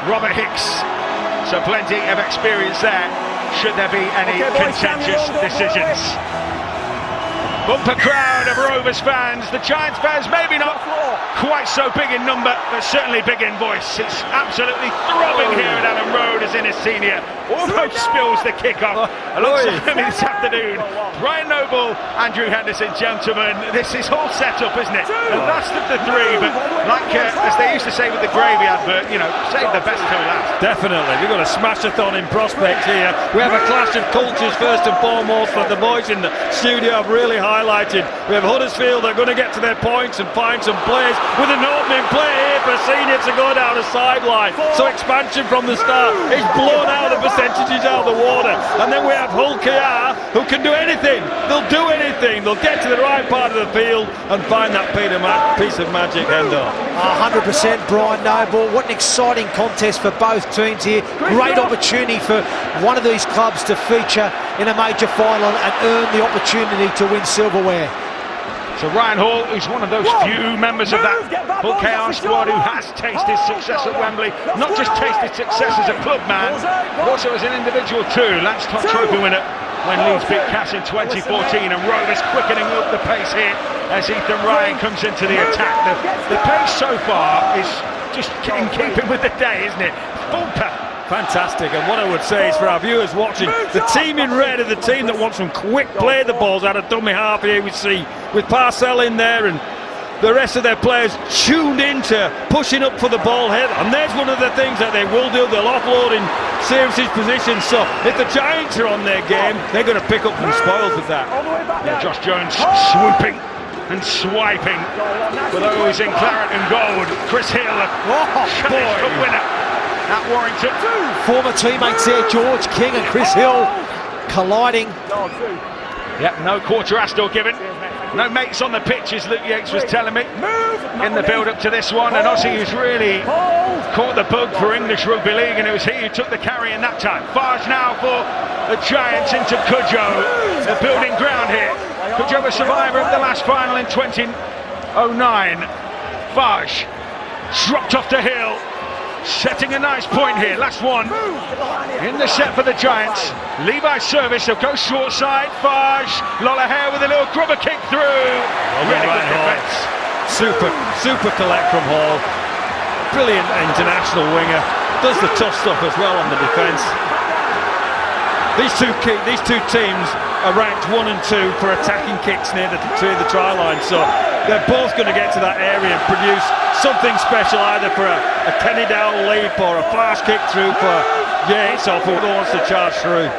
Robert Hicks. So plenty of experience there, should there be any contentious decisions. Bumper crowd of Rovers fans, the Giants fans maybe not quite so big in number, but certainly big in voice. It's absolutely throbbing here at Elland Road as Innes Senior almost spills the kick-off. Alongside him this afternoon, Brian Noble, Andrew Henderson, gentlemen. This is all set up, isn't it? The last of the three, but like as they used to say with the gravy advert, you know, save the best till last. Definitely, we've got a smash-a-thon in prospect here. We have a clash of cultures first and foremost that the boys in the studio have really highlighted. We have Huddersfield that are going to get to their points and find some plays with an opening play here for Senior to go down a sideline. So expansion from the start. It's blown out the percentages out of the water. And then we have Hull KR who can do anything. They'll do anything. They'll get to the right part of the field and find that piece of magic, Hendo. 100% Brian Noble. What an exciting contest for both teams here. Great opportunity for one of these clubs to feature in a major final and earn the opportunity to win silverware. So Ryan Hall, who's one of those few members of that Hull KR squad who has tasted success at Wembley, not just tasted success as a club man, but also as an individual too. Lance Top Trophy winner when Leeds beat Cass in 2014, and Rovers quickening up the pace here as Ethan Ryan comes into the attack. The pace so far is just in keeping with the day, isn't it? Full pep. Fantastic, and what I would say is for our viewers watching, the team in red are the team that wants some quick play the balls out of dummy half here we see, with Parcell in there and the rest of their players tuned into pushing up for the ball head, and there's one of the things that they will do. They'll offload in Sirius's position, so if the Giants are on their game, they're going to pick up some spoils with that. Yeah, Josh Jones swooping and swiping for those in claret and gold. Chris Hill, Challenge Cup winner at Warrington. Former teammates there, George King and Chris Hill colliding. Yep, no quarter astor given. No mates on the pitch, as Luke Yates was telling me in the build-up to this one. And Ossie, who's really caught the bug for English Rugby League, and it was he who took the carry in that time. Farge now for the Giants into Cudjoe, the building ground here. Cudjoe, a survivor of the last final in 2009. Farge dropped off to Hill, setting a nice point here. Last one in the set for the Giants. Levi's service, so go short side. Farge, Lollahair with a little grubber kick through. Really good defence. Super collect from Hall. Brilliant international winger. Does the tough stuff as well on the defence. These two teams are ranked 1 and 2 for attacking kicks near the try line, so they're both going to get to that area and produce something special, either for a Kenny Dowell leap or a flash kick through for Yates, or who wants to charge through.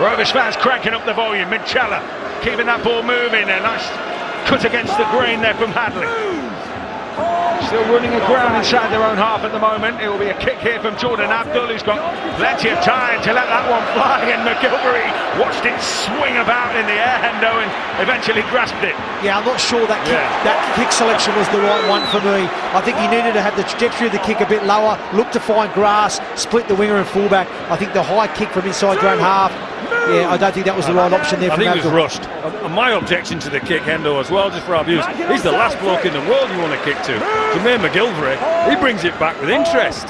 Rovers fans cranking up the volume. Minchella keeping that ball moving. A nice cut against the grain there from Hadley. Still running aground inside their own half at the moment. It will be a kick here from Jordan Abdul, who's got plenty of time to let that one fly, and McGillvary watched it swing about in the air, Hendo, and eventually grasped it. Yeah, I'm not sure that kick selection was the right one for me. I think he needed to have the trajectory of the kick a bit lower, look to find grass, split the winger and fullback. I think the high kick from inside your own half, yeah, I don't think that was the right option there. I think he was rushed. And my objection to the kick, Hendo, as well, just for our views, he's the last bloke in the world you want to kick to. Jermaine McGillvary, he brings it back with interest.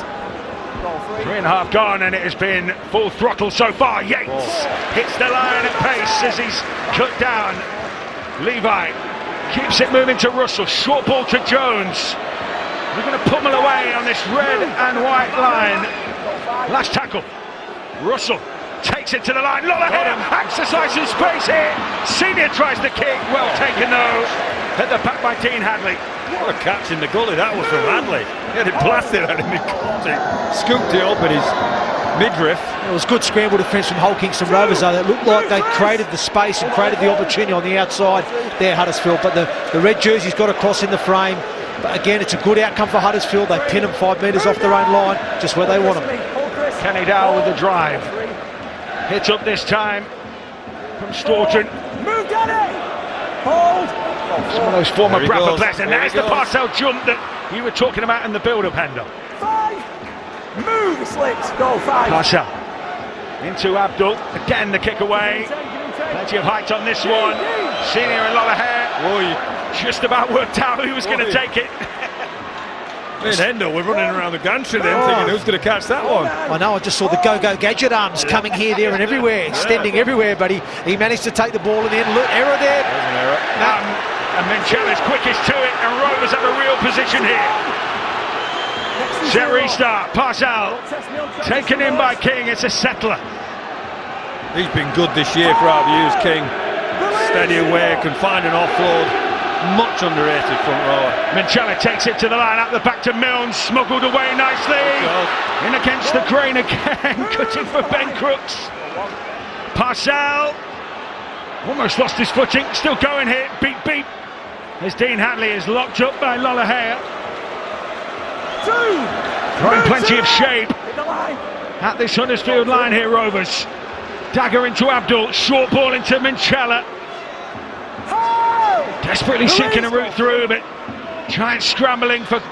3.5 gone, and it has been full throttle so far. Yates hits the line at pace as he's cut down. Levi keeps it moving to Russell. Short ball to Jones. We're going to pummel away on this red and white line. Last tackle. Russell takes it to the line. Lollahair exercising space here. Senior tries the kick. Well taken though. Hit the back by Dean Hadley. What a catch in the gully that was from Hadley. He had it blasted at him. He caught it, scooped it up in his midriff. It was good scramble defence from Hull Kingston Rovers though. It looked like they created the space and created the opportunity on the outside there, Huddersfield. But the red jersey's got a cross in the frame. But again, it's a good outcome for Huddersfield. They pin them 5 metres off their own line, just where they want them. Kenny Dowell with the drive. Hit up this time from Staunton. Move, Danny! Hold! Some of those former Bradford players, and there's the Parcell jump that you were talking about in the build-up, Hendo. 5! Move, slips, go 5. Parcell into Abdul, again the kick away. Plenty of height on this one. Senior and Lollahair just about worked out who was going to take it. Me and Hendo were running around the gantry then thinking who's going to catch that one. I know, I just saw the go-go gadget arms coming here, there and everywhere, extending everywhere, but he managed to take the ball in the end. Look, error there. There's an error. And Minchella's quickest to it, and Rovers have a real position here. Set restart, pass out, taken in by King, it's a settler. He's been good this year for our views, King. Steady away, can find an offload. Much underrated front rower. Minchella takes it to the line, up the back to Milne, smuggled away nicely. In against the grain again, cutting for Ben Crooks. Parcell, almost lost his footing, still going here, beep beep. As Dean Hadley is locked up by Lollahare. Throwing plenty of shape at this Huddersfield line here, Rovers. Dagger into Abdul, short ball into Minchella. Desperately seeking a route through, but Giants scrambling for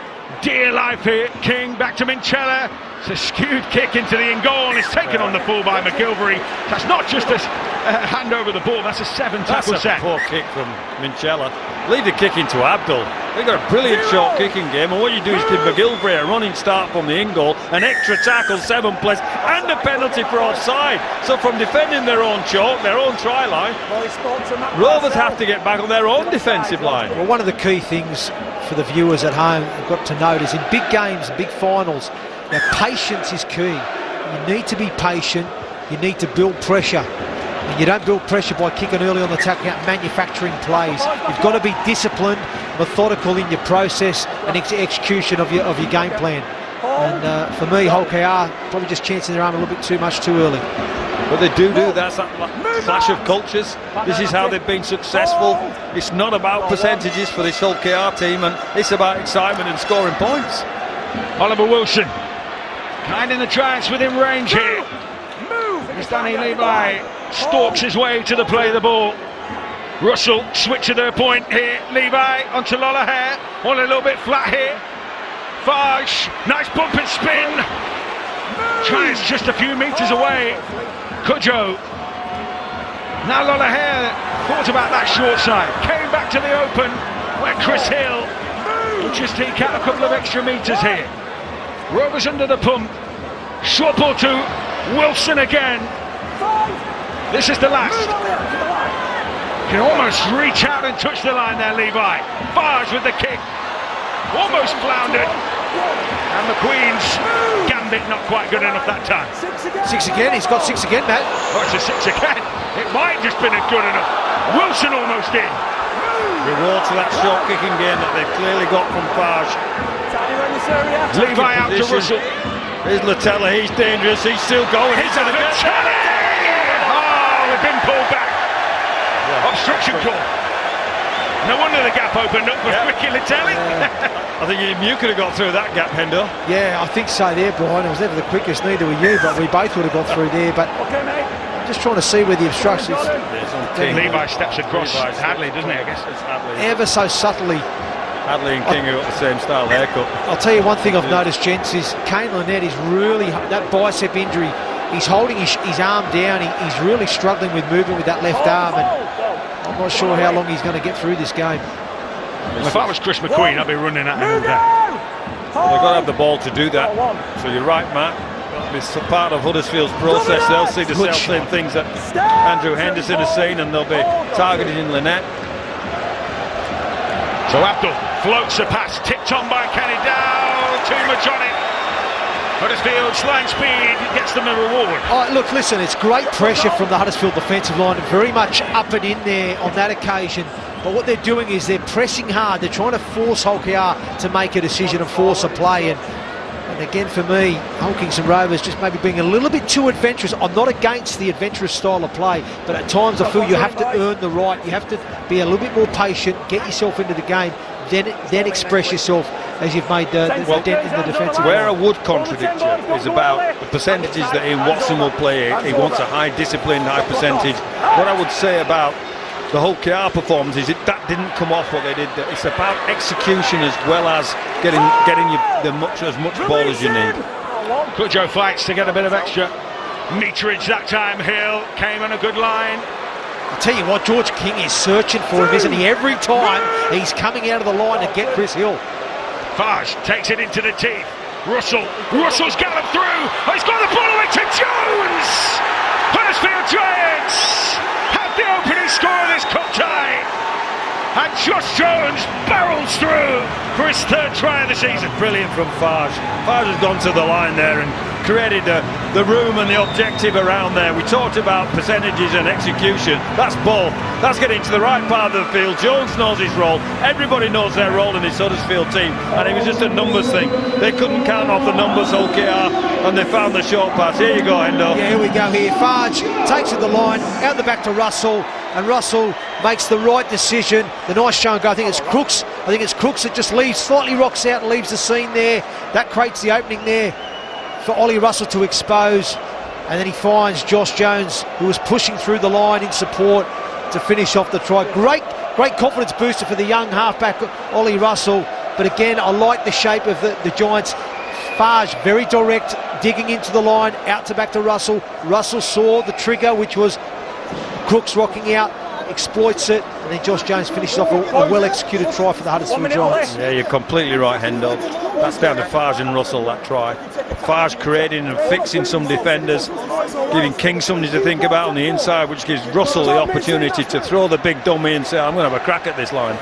dear life here. King back to Minchella. It's a skewed kick into the in goal. It's taken on the full by McGillvary. That's not just a hand over the ball, that's a 7-tackle set. That's a poor kick from Minchella. Leave the kick into Abdul. They've got a brilliant short kicking game, and what you do is give McGillvary a running start from the in goal, an extra tackle, 7 plays, and a penalty for offside. So from defending their own chalk, their own try line, Rovers have to get back on their own defensive line. Well, one of the key things for the viewers at home have got to note is in big games, big finals, patience is key. You need to be patient, you need to build pressure. And you don't build pressure by kicking early on the tackle out, manufacturing plays. You've got to be disciplined, methodical in your process and execution of your game plan. And for me, Hull KR probably just chancing their arm a little bit too much too early. But they do that's that clash of cultures. This is how they've been successful. It's not about percentages for this Hull KR team, and it's about excitement and scoring points. Oliver Wilson guiding the Giants within range here. As Danny Levi stalks his way to the play of the ball. Russell switch to their point here. Levi onto Lollahare. One a little bit flat here. Farge, nice bump and spin. Giants just a few metres away. Cudjoe. Now Lollahare thought about that short side. Came back to the open where Chris Hill will just eke out a couple of extra metres here. Rovers under the pump. Short ball to Wilson again. This is the last. Can almost reach out and touch the line there, Levi. Farge with the kick. Almost floundered. And McQueen's gambit not quite good enough that time. 6 again, he's got 6 again, Matt. Oh, it's a 6 again. It might just been good enough. Wilson almost in. Reward to that short kicking game that they've clearly got from Farge. Levi out to Russell. Here's Latella, he's dangerous, he's still going. He's going to get Oh, they've been pulled back. Obstruction call. No wonder the gap opened up for Ricky Latelli. I think you could have got through that gap, Hendo. Yeah, I think so there, Brian. It was never the quickest, neither were you, but we both would have got through there. But I'm just trying to see where the obstructions. Levi steps across Hadley, doesn't he, I guess? Ever so subtly. Hadley and King have got the same style haircut. I'll tell you one thing I've noticed, gents, is Kane Lynette is really, that bicep injury, he's holding his arm down, he's really struggling with movement with that left arm, and I'm not sure how long he's going to get through this game. Well, if I was Chris McQueen, I'd be running at him all day. Well, they've got to have the ball to do that. So you're right, Matt. It's part of Huddersfield's process. They'll see the same things that Andrew Henderson has seen, and they'll be targeting in Lynette. So Abdul floats a pass, tipped on by Kenny Dow, too much on it. Huddersfield's line speed gets them a reward. Oh, look, listen, it's great pressure from the Huddersfield defensive line, very much up and in there on that occasion. But what they're doing is they're pressing hard. They're trying to force Hull KR to make a decision and force a play. And again, for me, Hull Kingston Rovers just maybe being a little bit too adventurous. I'm not against the adventurous style of play, but at times I feel you have to earn the right. You have to be a little bit more patient, get yourself into the game, then express yourself as you've made the dent in the defensive Where line. I would contradict you is about the percentages that Ian Watson will play. He wants a high discipline, high percentage. What I would say about the Hull KR performance is that didn't come off what they did. It's about execution as well as getting you as much ball as you need. Cudjoe fights to get a bit of extra meterage that time. Hill came on a good line. I'll tell you what, George King is searching for him, isn't he? Every time he's coming out of the line to get Chris Hill. Farge takes it into the teeth. Russell's galloped through. Oh, he's got the ball away to Jones. Huddersfield Giants have the opening score of this cup tie. And Josh Jones barrels through for his third try of the season. Brilliant from Farge. Farge has gone to the line there and created the room and the objective around there. We talked about percentages and execution. That's both. That's getting to the right part of the field. Jones knows his role. Everybody knows their role in this Huddersfield team. And it was just a numbers thing. They couldn't count off the numbers, Hull KR, and they found the short pass. Here you go, Endo. Yeah, here we go here. Farge takes it to the line, out the back to Russell. And Russell makes the right decision. The nice show and go. I think it's Crooks that just leaves, slightly rocks out and leaves the scene there. That creates the opening there for Ollie Russell to expose. And then he finds Josh Jones, who was pushing through the line in support to finish off the try. Great confidence booster for the young halfback, Ollie Russell. But again, I like the shape of the Giants. Farge, very direct, digging into the line, out to back to Russell. Russell saw the trigger, which was Crooks rocking out, exploits it, and then Josh Jones finishes off a well-executed try for the Huddersfield Giants. Yeah, you're completely right, Hendo. That's down to Farge and Russell, that try. Farge creating and fixing some defenders, giving King something to think about on the inside, which gives Russell the opportunity to throw the big dummy and say, I'm going to have a crack at this line.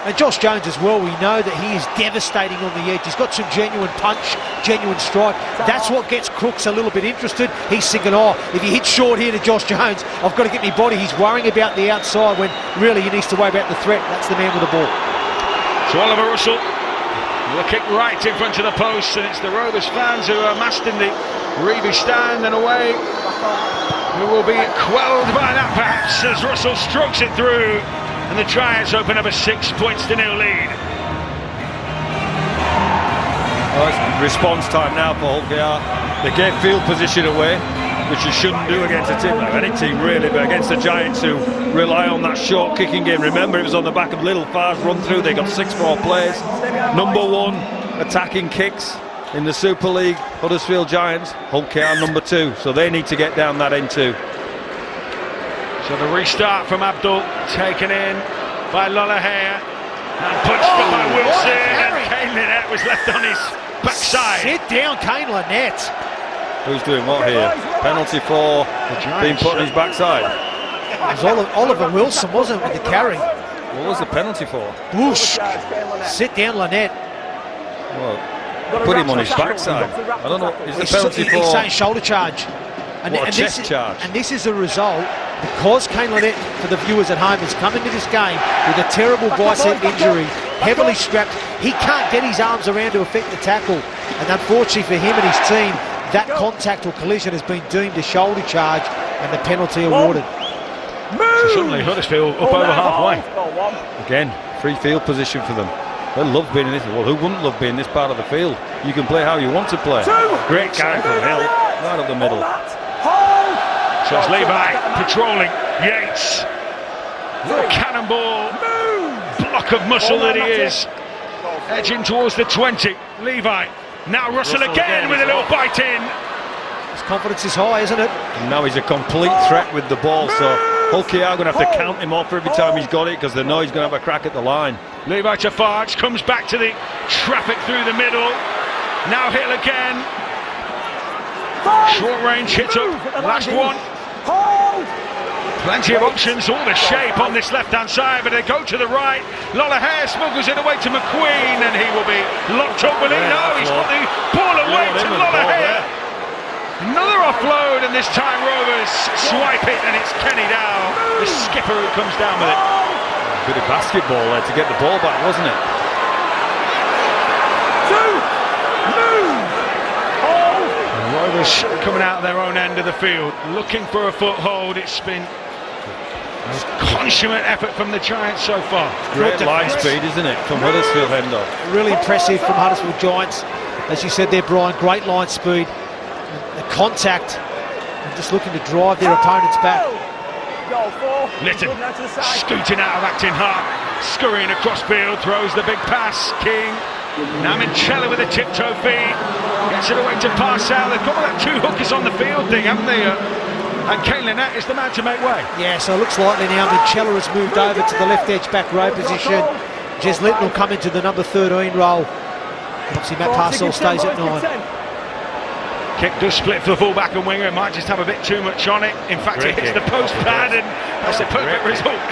And Josh Jones as well, we know that he is devastating on the edge. He's got some genuine punch, genuine strike. That's what gets Crooks a little bit interested. He's thinking, oh, if he hits short here to Josh Jones, I've got to get my body. He's worrying about the outside when really he needs to worry about the threat. That's the man with the ball. So Oliver Russell will kick right in front of the post, and it's the Rovers fans who are massed in the Rugby stand and away, who will be quelled by that perhaps as Russell strokes it through. And the Giants open up a 6-0 lead. Oh, it's response time now for Hull KR. They gave field position away, which you shouldn't do against a team, any team really, but against the Giants who rely on that short kicking game. Remember, it was on the back of Little Far's run through. They got 6 more plays. Number 1 attacking kicks in the Super League, Huddersfield Giants. Hull KR number 2, so they need to get down that end too. So the restart from Abdul, taken in by Lollahare and punched by Wilson, and Kane Lynette was left on his backside. Sit down, Kane Lynette. Who's doing what here? Penalty for being put on his backside. It was Oliver Wilson, wasn't it, with the carry? What was the penalty for? Whoosh. Sit down, Lynette. Well, put him on his backside. I don't know. Is the penalty for? He's saying shoulder charge. Charge. And this is a result because Kane Lynette, for the viewers at home, has come into this game with a terrible bicep injury, heavily strapped. He can't get his arms around to affect the tackle. And unfortunately for him and his team, that contact or collision has been deemed a shoulder charge and the penalty awarded. So suddenly Huddersfield up over halfway. Again, free field position for them. They love being in this. Well, who wouldn't love being in this part of the field? You can play how you want to play. Great carry from Hill, right up the middle. So it's Levi patrolling Yates. Little cannonball, block of muscle that he is. Edging towards the 20. Levi. Now Russell again with a little bite in. His confidence is high, isn't it? And now he's a complete threat with the ball, so Hull KR are going to have to count him off every time he's got it because they know he's going to have a crack at the line. Levi to Farge, comes back to the traffic through the middle. Now Hill again. Short range hit up, last one. Plenty of options, all the shape on this left-hand side, but they go to the right. Lollahare smuggles it away to McQueen, and he will be locked up. Will he? No, he's got the ball away to Lollahare. Another offload, and this time Rovers swipe it, and it's Kenny Dow, the skipper, who comes down with it. A bit of basketball there to get the ball back, wasn't it? Rovers coming out of their own end of the field, looking for a foothold. It's been a consummate effort from the Giants so far. Great line speed, isn't it, from Huddersfield, Hendo? Really impressive from Huddersfield Giants. As you said there, Brian, great line speed. The contact, and just looking to drive their opponents back. Litton scooting out of Acton Hart, scurrying across field, throws the big pass. King. Now Minchella with a tiptoe feed, gets it away to Parcell. They've got that 2 hookers on the field thing, haven't they? And Kane Lynette is the man to make way. Yeah, so it looks likely now Minchella has moved over to the left edge back row position. Jez Litton will come into the number 13 role. Obviously, Matt Parcell stays at 9. Kick does split for the full-back and winger. It might just have a bit too much on it. In fact, it hits the post pad, and that's a perfect result.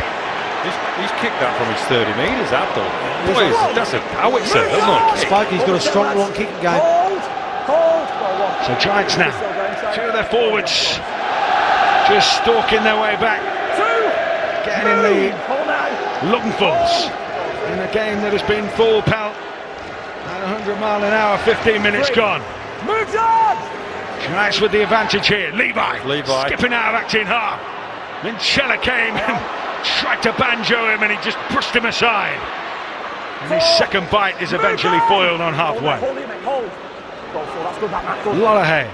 He's kicked that from his 30 metres, Abdul. Boy, that's a howitzer, isn't it? Spokey's got a strong long kicking game. So Giants now, two of their forwards just stalking their way back, getting in the lungfuls in a game that has been full pelt at 100 mile an hour, 15 minutes gone. Moves on! Giants with the advantage here. Levi skipping out of acting half. Minchella came and tried to banjo him, and he just brushed him aside. And his second bite is eventually foiled on halfway. Lollahay.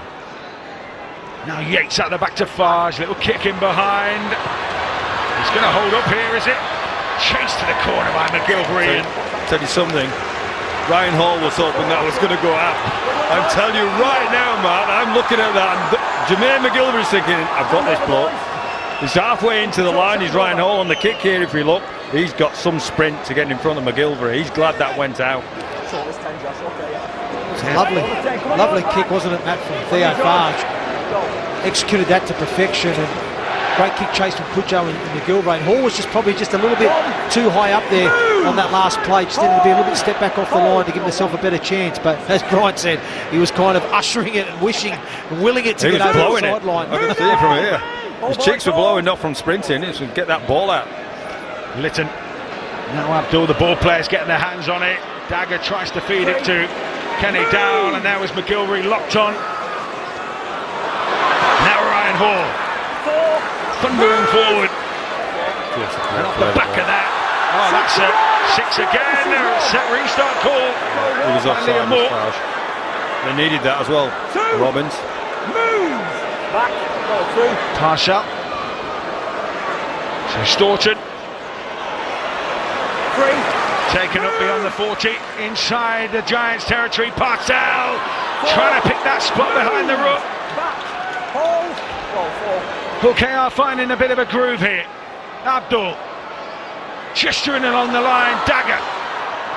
Now Yates at the back to Farge. Little kick in behind. He's going to hold up here, is it? Chased to the corner by McGillvary. Tell you something. Ryan Hall was hoping that was going to go out. I'm telling you right now, man, I'm looking at that, and Jermaine McGillvary's thinking, I've got this bloke. He's halfway into the line. He's Ryan Hall on the kick here. If we look, he's got some sprint to get in front of McGillvary. He's glad that went out. It's a lovely kick, wasn't it, Matt, from Theo Farge? Executed that to perfection, and great kick chase from Pujo and McGillvary. And Hall was probably just a little bit too high up there on that last play. Just needed to be a little bit step back off the line to give himself a better chance. But as Brian said, he was kind of ushering it and wishing and willing it to get over the sideline. I can see it from here. His cheeks were blowing, not from sprinting. It's to get that ball out. Lytton. Now Abdul, the ball players getting their hands on it. Dagger tries to feed it to Kenny Dowell, and now is McGillvary locked on. Now Ryan Hall. Thundering forward. And off the back of that. Oh, that's a 6 again. Set restart call. He was offside. They needed that as well. Robbins. Moves! Back. Parcell. So Staunton. Taken up beyond the 40. Inside the Giants' territory. Parcell trying to pick that spot behind the ruck. Hull KR finding a bit of a groove here. Abdul gesturing along the line. Dagger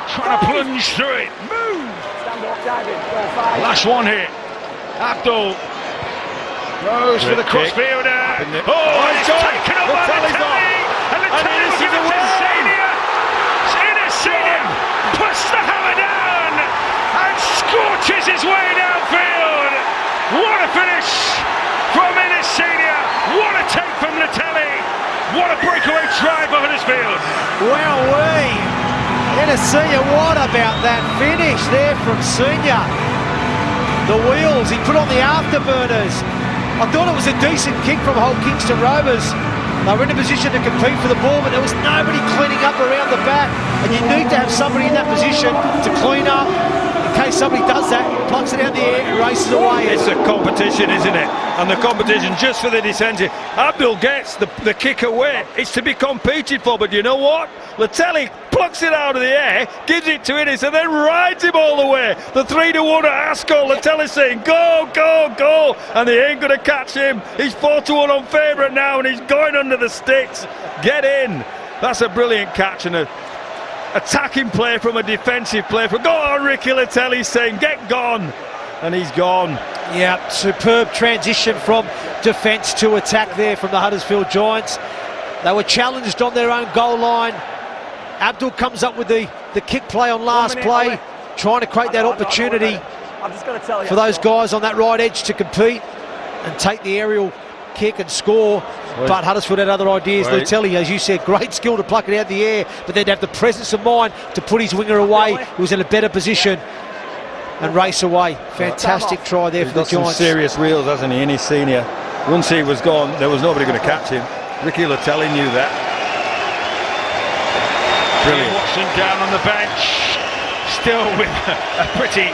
trying to plunge through it. Last one here. Abdul goes for the crossfielder. Oh, it's taken up by Latelli. And Latelli will give it to Senior. Senior puts the hammer down and scorches his way downfield. What a finish from Senior. What a take from Latelli. What a breakaway try for Huddersfield. Wowee. Senior, what about that finish there from Senior? The wheels, he put on the afterburners. I thought it was a decent kick from Hull Kingston Rovers. They were in a position to compete for the ball, but there was nobody cleaning up around the back. And you need to have somebody in that position to clean up. In case somebody does that, plucks it out the air and races away. It's a competition, isn't it? And the competition just for the defensive. Abdul gets the kick away. It's to be competed for, but you know what? Latelli plucks it out of the air, gives it to Innes, and then rides him all the way. The 3-1 at Ascot. Latelli's saying, go, go, go, and they ain't going to catch him. He's 4-1 on favourite now, and he's going under the sticks. Get in. That's a brilliant catch and a attacking play from a defensive play. Go on, Ricky Latelli's saying, get gone. And he's gone. Yeah, superb transition from defence to attack there from the Huddersfield Giants. They were challenged on their own goal line. Abdul comes up with the kick play on last play, trying to create that opportunity for those guys on that right edge to compete and take the aerial kick and score. But Huddersfield had other ideas. Latelli, as you said, great skill to pluck it out of the air, but then to have the presence of mind to put his winger away. He was in a better position and race away. Fantastic try there for the Giants. Some serious wheels, hasn't he? Innes Senior. Once he was gone, there was nobody going to catch him. Ricky Latelli knew that. Brilliant. Watson down on the bench, still with a pretty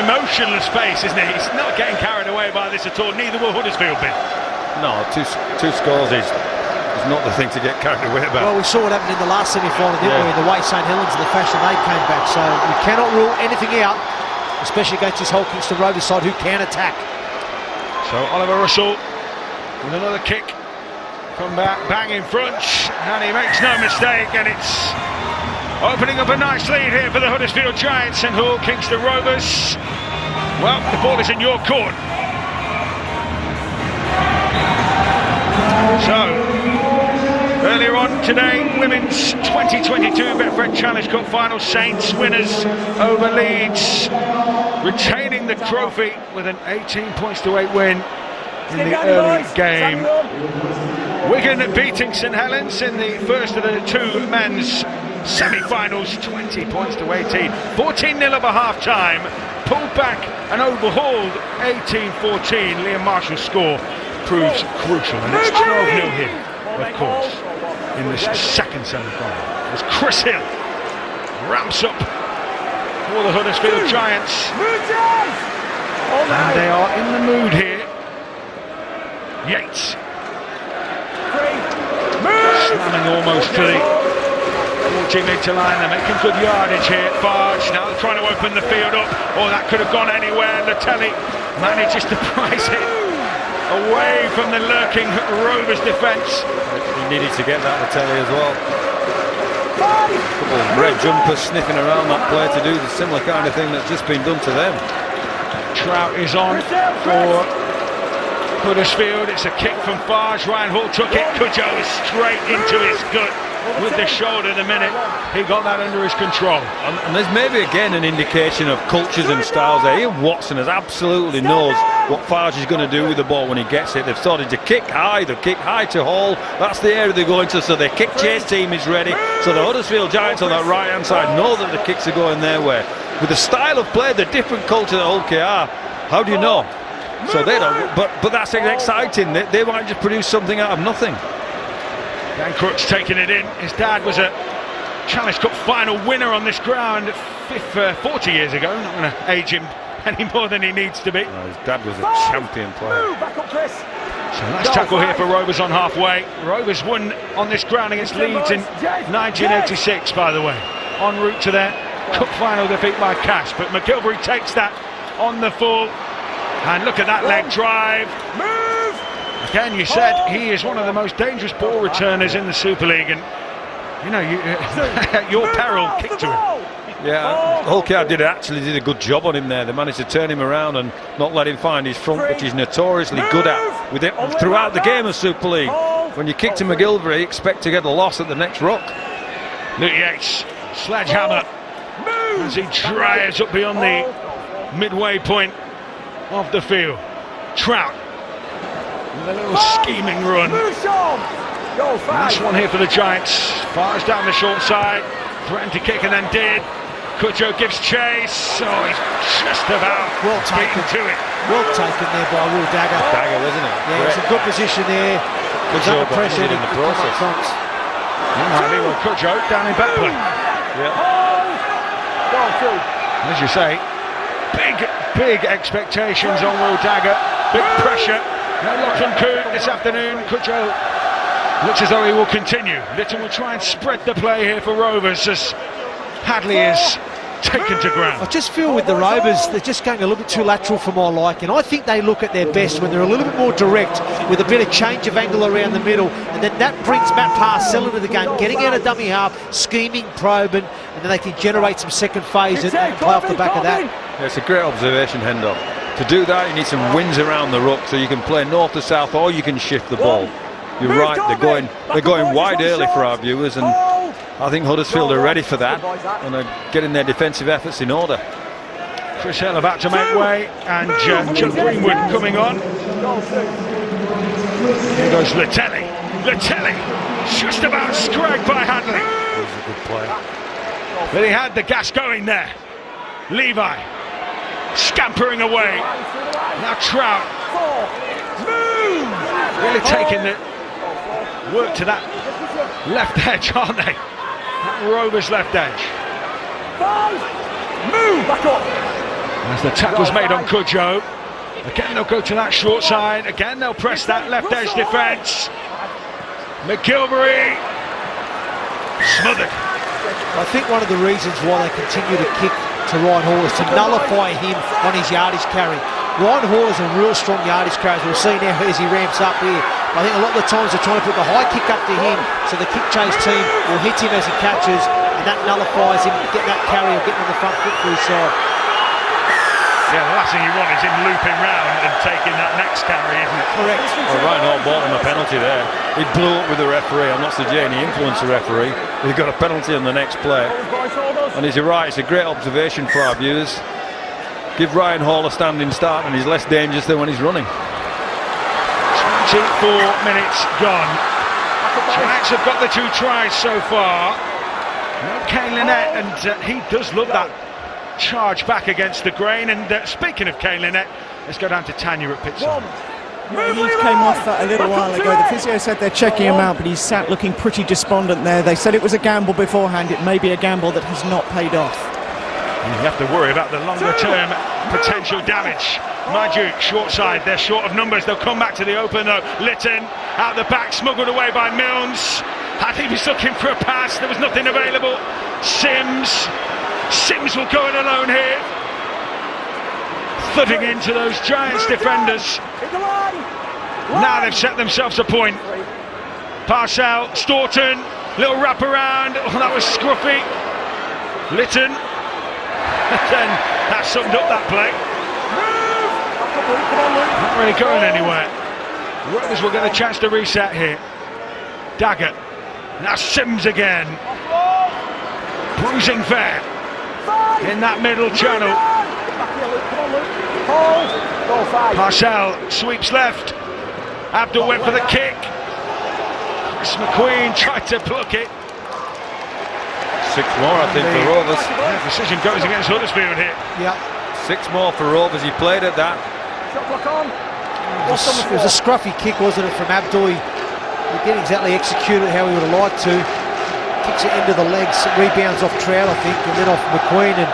emotionless face, isn't he? He's not getting carried away by this at all. Neither will Huddersfield be. No, two scores is not the thing to get carried away about. Well, we saw what happened in the last semi-final, didn't we? In the way St Helens and the fashion they came back. So we cannot rule anything out, especially against this Hull Kingston Rovers side who can attack. So Oliver Russell with another kick from bang in front, and he makes no mistake, and it's Opening up a nice lead here for the Huddersfield Giants and Hull Kingston Rovers. Well, the ball is in your court. So, earlier on today, women's 2022 Betfred Challenge Cup Final, Saints winners over Leeds, retaining the trophy with an 18-8 win in the early game. Wigan beating St Helens in the first of the two men's semi-finals, 20-18. 14-0 over half-time, pulled back and overhauled 18-14. Liam Marshall's score proves crucial, and it's 12-0 here, of course, in this second semi-final. As Chris Hill ramps up for the Huddersfield Giants. And they are in the mood here. Yates slamming almost to the 40-metre line. They're making good yardage here. Farge now trying to open the field up. Oh, that could have gone anywhere. Latelli manages to prize it away from the lurking Rovers defence. He needed to get that, Latelli, as well. A couple of red jumpers sniffing around that play to do the similar kind of thing that's just been done to them. Trout is on for Huddersfield. It's a kick from Farge. Ryan Hall took it. Cudjoe is straight into his gut with the shoulder the minute he got that under his control. And there's maybe again an indication of cultures and styles there. Ian Watson has absolutely knows what Farge is going to do with the ball when he gets it. They've started to kick high. They've kicked high to Hall. That's the area they're going to. So their kick chase team is ready. So the Huddersfield Giants on that right hand side know that the kicks are going their way. With the style of play, the different culture that Hull KR, how do you know? So they don't, but that's exciting. They might just produce something out of nothing. Dan Crooks taking it in. His dad was a Challenge Cup Final winner on this ground 40 years ago. Not going to age him any more than he needs to be. No, his dad was a champion player. So nice tackle here for Rovers on halfway. Rovers won on this ground against Leeds in 1986, by the way, en route to their Cup Final defeat by Cash. But McGillvary takes that on the full. And look at that leg drive. Again, you said he is one of the most dangerous ball returners in the Super League, and you know, at your peril, kick to him. Yeah, Hull KR did a good job on him there. They managed to turn him around and not let him find his front, which he's notoriously good at with it throughout the game of Super League. When you kick to McGillvary, expect to get a loss at the next rock. Luke Yates, sledgehammer, as he drives up beyond the midway point of the field. Trout with a little scheming run. Nice one here for the Giants. Fires down the short side, threatened to kick and then did. Cudjoe gives chase. Oh, he's just about well taken to it. Well taken there by Will Dagger. Dagger, wasn't it? Yeah, it's a good position there. Good job pressure in the process. Well, Cudjoe down in back play. Yeah. As you say, big expectations on Will Dagger. Big pressure. No Lachlan Coon this afternoon. Cudjoe looks as though he will continue. Litton will try and spread the play here for Rovers as Hadley is taken to ground. I just feel with the Rovers, they're just going a little bit too lateral for my liking. I think they look at their best when they're a little bit more direct, with a bit of change of angle around the middle, and then that brings Matt Parcell into the game, getting out of dummy half, scheming, probing, and then they can generate some second phase and play off the back of that. Yeah, it's a great observation, Hendo. To do that, you need some winds around the ruck, so you can play north to south, or you can shift the ball. You're right, they're going wide early for our viewers, and I think Huddersfield are ready for that and are getting their defensive efforts in order. Chris Hill about to make way, and John Greenwood coming on. Here goes Latelli. Latelli just about scragged by Hadley. That was a good play. But he had the gas going there. Levi scampering away. Now Trout really taking the work to that left edge, aren't they? That Rovers left edge. Move back up. As the tackle's made on Cudjoe. Again they'll go to that short side. Again they'll press that left edge defence. McGillvary smothered. I think one of the reasons why they continue to kick to Ryan Hall is to nullify him on his yardage carry. Ryan Hall is a real strong yardage carry, as we'll see now as he ramps up here. I think a lot of the times they're trying to put the high kick up to him, so the kick chase team will hit him as he catches, and that nullifies him getting that carry or getting on the front foot for his side. Yeah, the last thing you want is him looping round and taking that next carry, isn't it? Correct. Well, Ryan Hall bought him a penalty there. He blew up with the referee. I'm not suggesting he influenced the referee. He got a penalty on the next play. And as you're right, it's a great observation for our viewers. Give Ryan Hall a standing start and he's less dangerous than when he's running. 24 minutes gone. Giants have got the 2 tries so far. No Kane Lynette, and he does love that charge back against the grain. And speaking of Kane Lynette, let's go down to Tanya at Pittsburgh. Yeah, he came off that a little while ago. The physio said they're checking him out, but he sat looking pretty despondent there. They said it was a gamble beforehand. It may be a gamble that has not paid off. You have to worry about the longer term potential damage. Mind you, short side, they're short of numbers. They'll come back to the open though. Lytton out the back, smuggled away by Milnes. I think he's looking for a pass. There was nothing available. Sims will go it alone here. Thudding into those Giants defenders. Now they've set themselves a point. Pass out, Staunton, little wrap around. Oh, that was scruffy. Lytton. Then that summed up that play. Not really going anywhere. Rovers will get a chance to reset here. Daggett. Now Sims again. Bruising fair. In that middle channel. Parcell sweeps left. Abdul went for the kick. Chris McQueen tried to pluck it. 6 more, I think, for Rovers. The decision goes against Huddersfield here. Yeah. 6 more for Rovers. He played at that. It was a scruffy kick, wasn't it, from Abdul? He didn't exactly execute it how he would have liked to. Kicks it into the legs, rebounds off Trout, I think, and then off McQueen, and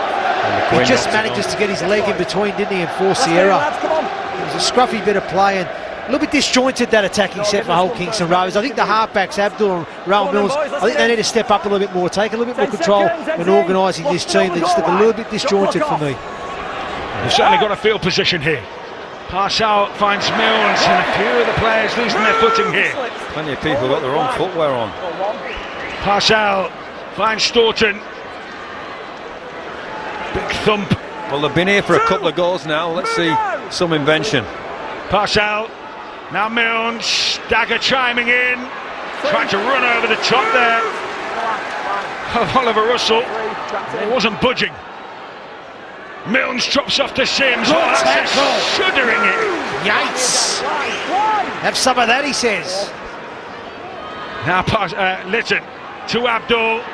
he just manages to get his leg in between, didn't he, and force the error. It was a scruffy bit of play, and a little bit disjointed, that attacking set for Hull Kingston Rovers. I think the halfbacks, Abdul and Rowan Milnes, I think they need to step up a little bit more, take a little bit more control when organising this team. They just look a little bit disjointed for me. They've certainly got a field position here. Pass out, finds Milnes, and a few of the players losing their footing here. Plenty of people got their own footwear on. Pass finds Staunton. Big thump. Well, they've been here for a couple of goals now. Let's see some invention. Pass now Milnes. Dagger chiming in. Trying to run over the top there of Oliver Russell. He wasn't budging. Milnes drops off to Sims. Oh, that's shuddering it. Yikes. Have some of that, he says. Now pass Lytton to Abdul.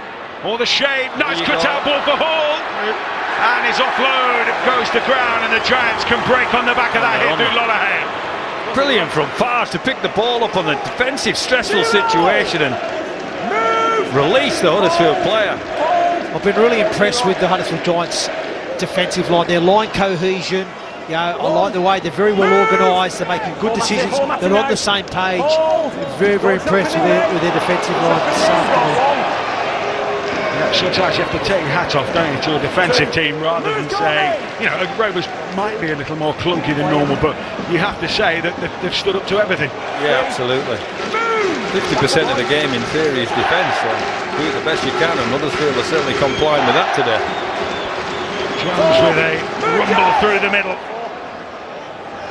Or the shade. Nice cut-out ball for Hall. And his offload goes to ground, and the Giants can break on the back of that hit through Lollahay. Brilliant from Fars to pick the ball up on a defensive, stressful situation and release the Huddersfield player. I've been really impressed with the Huddersfield Giants defensive line, their line cohesion. You know, I like the way they're very well organised, they're making good decisions, they're on the same page. I'm very, very impressed with their defensive line this afternoon. Yeah, sometimes you have to take your hat off, don't you, to a defensive team rather than say, you know, Rovers might be a little more clunky than normal, but you have to say that they've stood up to everything. Yeah, absolutely. 50% of the game in theory is defence, so do it the best you can, and Huddersfield are certainly complying with that today. Jones with a rumble through the middle.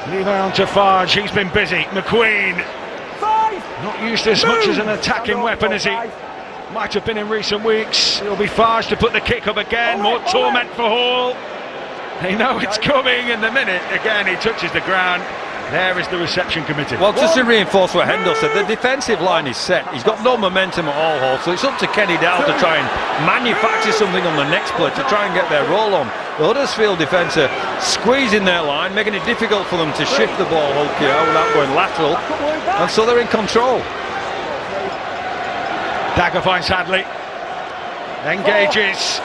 Leave on to Farge, he's been busy. McQueen, not used as much as an attacking weapon as he might have been in recent weeks. It'll be Farge to put the kick up again, more torment for Hall. They know it's coming, and the minute again he touches the ground, there is the reception committee. Well, just to reinforce what Hendel said, the defensive line is set. He's got no momentum at all, Hall, so it's up to Kenny Dow to try and manufacture something on the next play to try and get their roll on. The Huddersfield defence are squeezing their line, making it difficult for them to shift the ball Hull KR without going lateral, and so they're in control. Dagger finds Hadley, engages.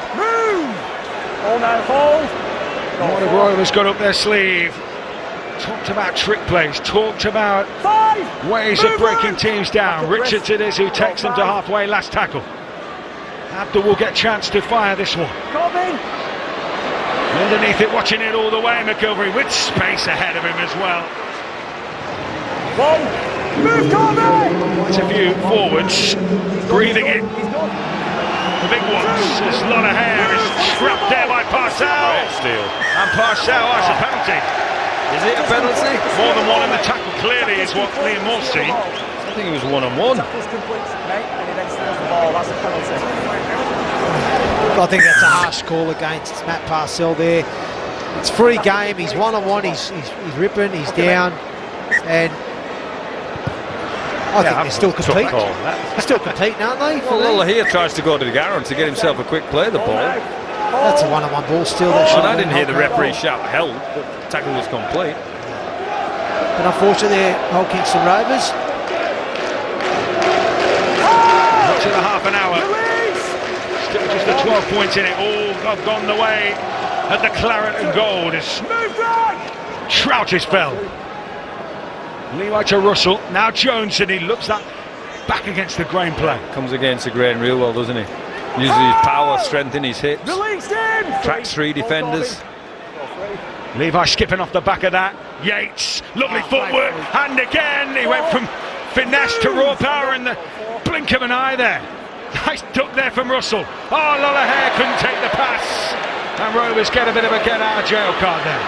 What have Rovers got up their sleeve? Talked about trick plays, talked about ways of breaking teams down. Richards it is who takes them to halfway, last tackle. Abdul will get a chance to fire this one. Underneath it, watching it all the way, McGillvary with space ahead of him as well. Quite a few forwards breathing in. The big ones. There's a lot of hair. Is trapped there by Parcell. And Parcell has a penalty. Is it a penalty? More than one in the tackle, clearly, is what Liam Moore's seen. I think it was one-on-one. I think that's a harsh call against Matt Parcell there. It's free game, he's one-on-one, he's ripping, he's down, and I think they're still competing. They're still competing, aren't they? Well, here tries to go to the Garron to get himself a quick play of the ball. That's a one-on-one ball still. And I didn't hear the referee shout help, but the tackle was complete. But unfortunately, Hull Kingston Rovers. Up to the half an hour. Still just the 12 points in it. All have gone the way at the claret and gold as Trout is fell. Levi to Russell. Now Jones, and he looks that back against the grain play. Comes against the grain real well, doesn't he? Uses his power, strength in his hips. Tracks 3 defenders. Levi skipping off the back of that. Yates, lovely footwork, and again he went from finesse to raw power in the blink of an eye there. Nice duck there from Russell. Oh, Lola Hare couldn't take the pass, and Rovers get a bit of a get out of jail card there.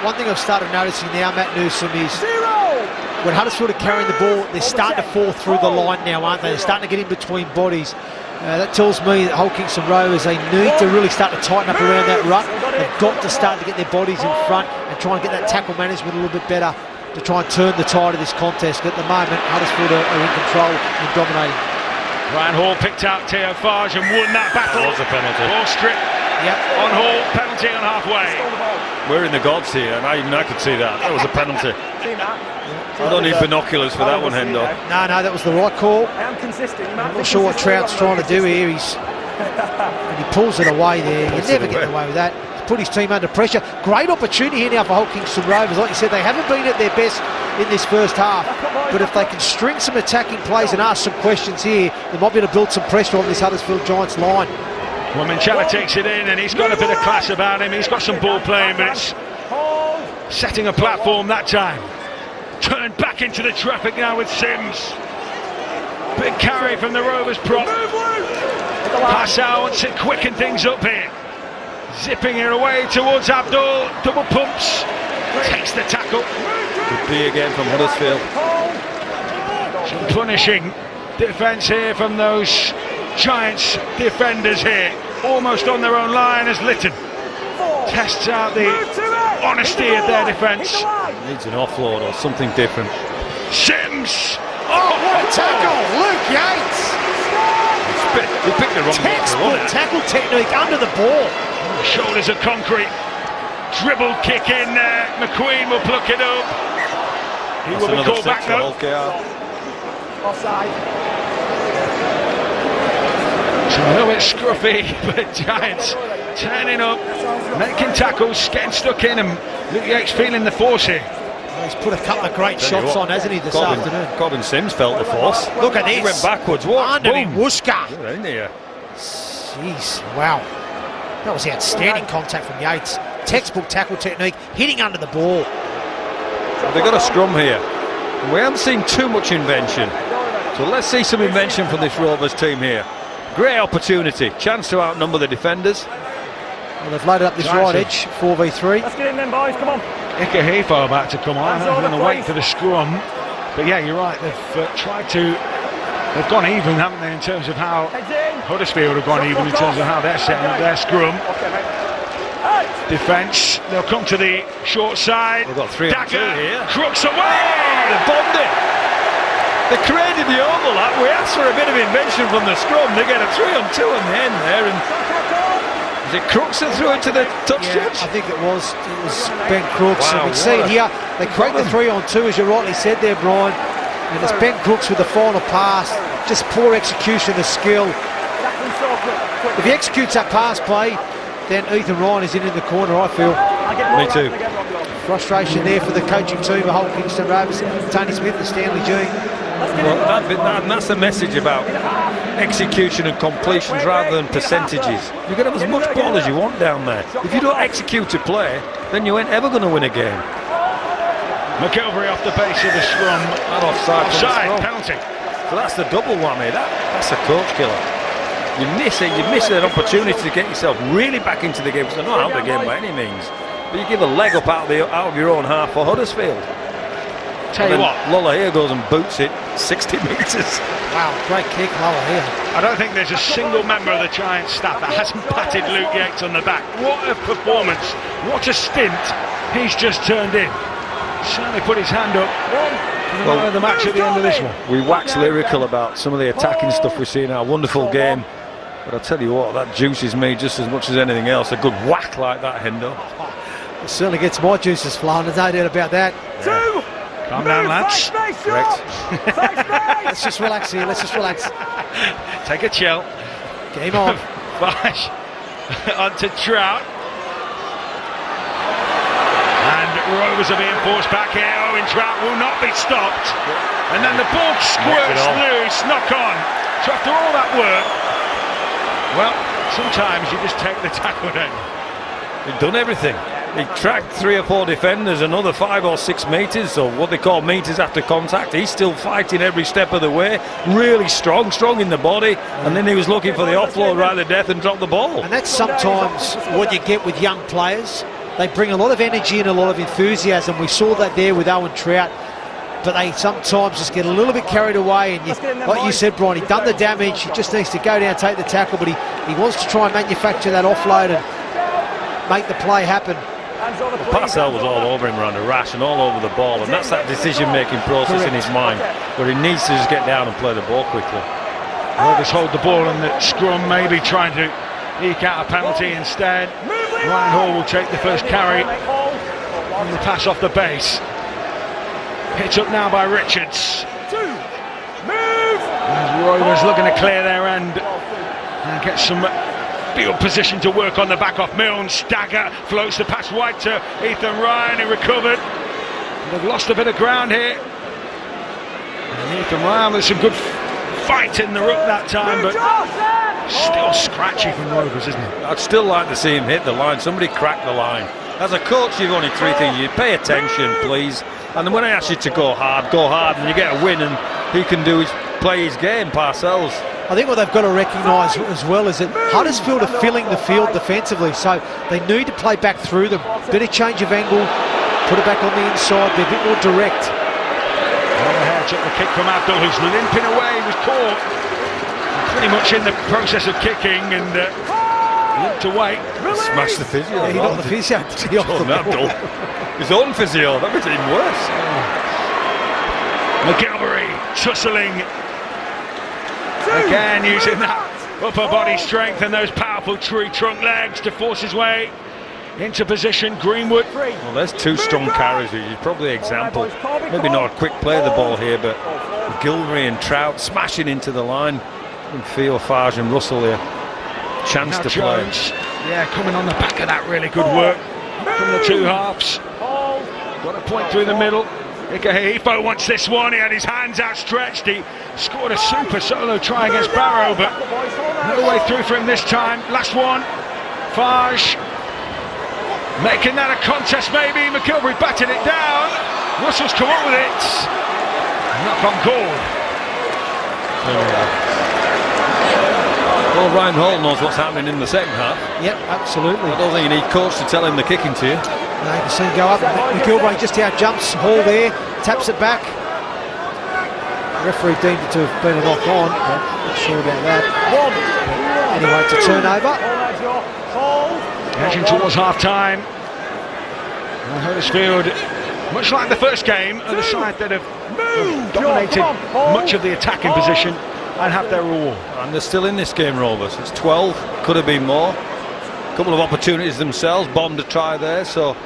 One thing I've started noticing now, Matt Newsom, is when Huddersfield are carrying the ball, they're starting to fall through the line now, aren't they? They're starting to get in between bodies. That tells me that Hull Kingston Rovers, they need to really start to tighten up around that ruck. They've got to start to get their bodies in front and try and get that tackle management a little bit better to try and turn the tide of this contest. At the moment, Huddersfield are in control and dominating. Ryan Hall picked out Theo Farge and won that battle. That was a penalty. Ball strip on Hall, penalty on halfway. We're in the gods here, and even I could see that. That was a penalty. I don't need binoculars for that one, Hendo. No, that was the right call. I'm not sure what Trout's trying to do here. And he pulls it away there. You never get away with that. He's put his team under pressure. Great opportunity here now for Hull Kingston Rovers. Like you said, they haven't been at their best in this first half. But if they can string some attacking plays and ask some questions here, they might be able to build some pressure on this Huddersfield Giants line. Well, Manchala takes it in, and he's got a bit of class about him. He's got some ball playing, but it's setting a platform that time. Turned back into the traffic now with Sims. Big carry from the Rovers prop. Passau wants to quicken things up here. Zipping it away towards Abdul. Double pumps. Takes the tackle. Good B again from Huddersfield. Some punishing defence here from those Giants defenders here. Almost on their own line as Lytton tests out the honesty of their defence. Needs an offload or something different. Sims! Oh, what a tackle! Luke Yates! He picked the wrong textbook tackle technique under the ball. Shoulders of concrete. Dribble kick in there. McQueen will pluck it up. He will be called back though. Offside. It's a little bit scruffy, but Giants turning up, making tackles, getting stuck in, and Luke Yates feeling the force here. Well, he's put a couple of great shots on, hasn't he, this afternoon? Corbin Sims felt the force. Look at this. He went backwards. What? Underneath Wuska. Jeez, wow. That was outstanding contact from Yates. Textbook tackle technique, hitting under the ball. They've got a scrum here. We haven't seen too much invention. So let's see some invention from this Rovers team here. Great opportunity, chance to outnumber the defenders. Well, they've loaded up this right edge, 4v3. Let's get in then, boys, come on. Ikahifo about to come on. I'm going to wait for the scrum. But yeah, you're right, they've gone even, haven't they, in terms of how Huddersfield have gone even in terms of how they're setting up their scrum. Defence, they'll come to the short side. They've got 3 on 2 here. Crooks away! They bombed it. They created the overlap. We asked for a bit of invention from the scrum. They get a 3 on 2 on the end there. And is it Crooks that threw it to the touch judge? I think it was Ben Crooks. Wow, and we see it here. They create the 3 on 2, as you rightly said there, Brian. And it's Ben Crooks with the final pass. Just poor execution of skill. If he executes that pass play, then Ethan Ryan is in the corner, I feel. Me too. Frustration there for the coaching team of Hull Kingston Rovers, Tony Smith and Stanley G. Well, that's the message about execution and completions rather than percentages. You can have as much ball as you want down there. If you don't execute a play, then you ain't ever going to win a game. McGillvary off the base of the scrum. And offside, penalty. So that's the double whammy. That's a coach killer. You miss it. You miss an opportunity to get yourself really back into the game. Because they're not out of the game by any means. But you give a leg up out of your own half for Huddersfield. Tell you what, Lola here goes and boots it 60 metres. Wow, great kick, Lola here. I don't think there's a single member of the Giants staff that hasn't patted Luke Yates on the back. What a performance, what a stint he's just turned in. Certainly put his hand up for the match at the end of this one. We wax lyrical about some of the attacking stuff we see in our wonderful game, but I'll tell you what, that juices me just as much as anything else. A good whack like that, Hendo. It certainly gets my juices flowing, there's no doubt about that. Yeah. Calm down, lads. Correct. Let's just relax here, let's just relax. Take a chill. Game on. Flash on to Trout. And Rovers are being forced back here. Owen Trout will not be stopped. And then the ball squirts loose, knock on. So after all that work, well, sometimes you just take the tackle then. He'd done everything. He tracked 3 or 4 defenders, another 5 or 6 metres, or what they call metres after contact. He's still fighting every step of the way. Really strong in the body. And then he was looking for the offload right to death and dropped the ball. And that's sometimes what you get with young players. They bring a lot of energy and a lot of enthusiasm. We saw that there with Owen Trout. But they sometimes just get a little bit carried away. And like you said, Brian, he's done the damage. He just needs to go down, take the tackle. But he wants to try and manufacture that offload and make the play happen. Parcell was all over him around the rash and all over the ball, and that's that decision-making process in his mind, where he needs to just get down and play the ball quickly. Rovers hold the ball and the scrum, maybe trying to eke out a penalty instead. Ryan Hall will take the first carry on the pass off the base. Picked up now by Richards. And Rovers looking to clear their end and get some field position to work on the back off Milnes. Dagger floats the pass wide to Ethan Ryan, who recovered. They've lost a bit of ground here. And Ethan Ryan with some good fight in the ruck that time, but still scratchy from Rovers, isn't it? I'd still like to see him hit the line. Somebody crack the line. As a coach, you've only 3 things. You pay attention, please. And then when I ask you to go hard, and you get a win, and he can play his game, Parcells. I think what they've got to recognise as well is that Huddersfield are filling the field defensively, so they need to play back through them. Bit of change of angle, put it back on the inside, be a bit more direct. Overhead took the kick from Abdul, who's limping away. He was caught pretty much in the process of kicking and limped away. Smashed the physio. Yeah, he got the physio. Abdul. His own physio, that was even worse. McGillvary tussling. Again using that upper body strength and those powerful tree trunk legs to force his way into position. Greenwood. Well, there's 2 strong carries. He's probably an example. Maybe not a quick play of the ball here, but McGillvary and Trout smashing into the line. And Theo, Farge and Russell here. Chance now to Jones, play. yeah, coming on the back of that really good work from the 2 halves. Got a point through the middle. Ikehefo wants this one. He had his hands outstretched. He scored a super solo try against Barrow, but no way through for him this time. Last one. Farge making that a contest maybe. McGillvary batted it down. Russell's come up with it. Knock on goal. Well, Ryan Hall knows what's happening in the second half. Yep, absolutely. I don't think you need coach to tell him the kicking to you. No, you can see him go up. McGillvary just out jumps Hall there, taps it back. The referee deemed it to have been a knock on, but not sure about that. Anyway, it's a turnover. Edging towards half time. Huddersfield, much like the first game, are the side that have dominated much of the attacking position and have their reward. And they're still in this game, Rovers. It's 12, could have been more. A couple of opportunities themselves, bombed a try there, so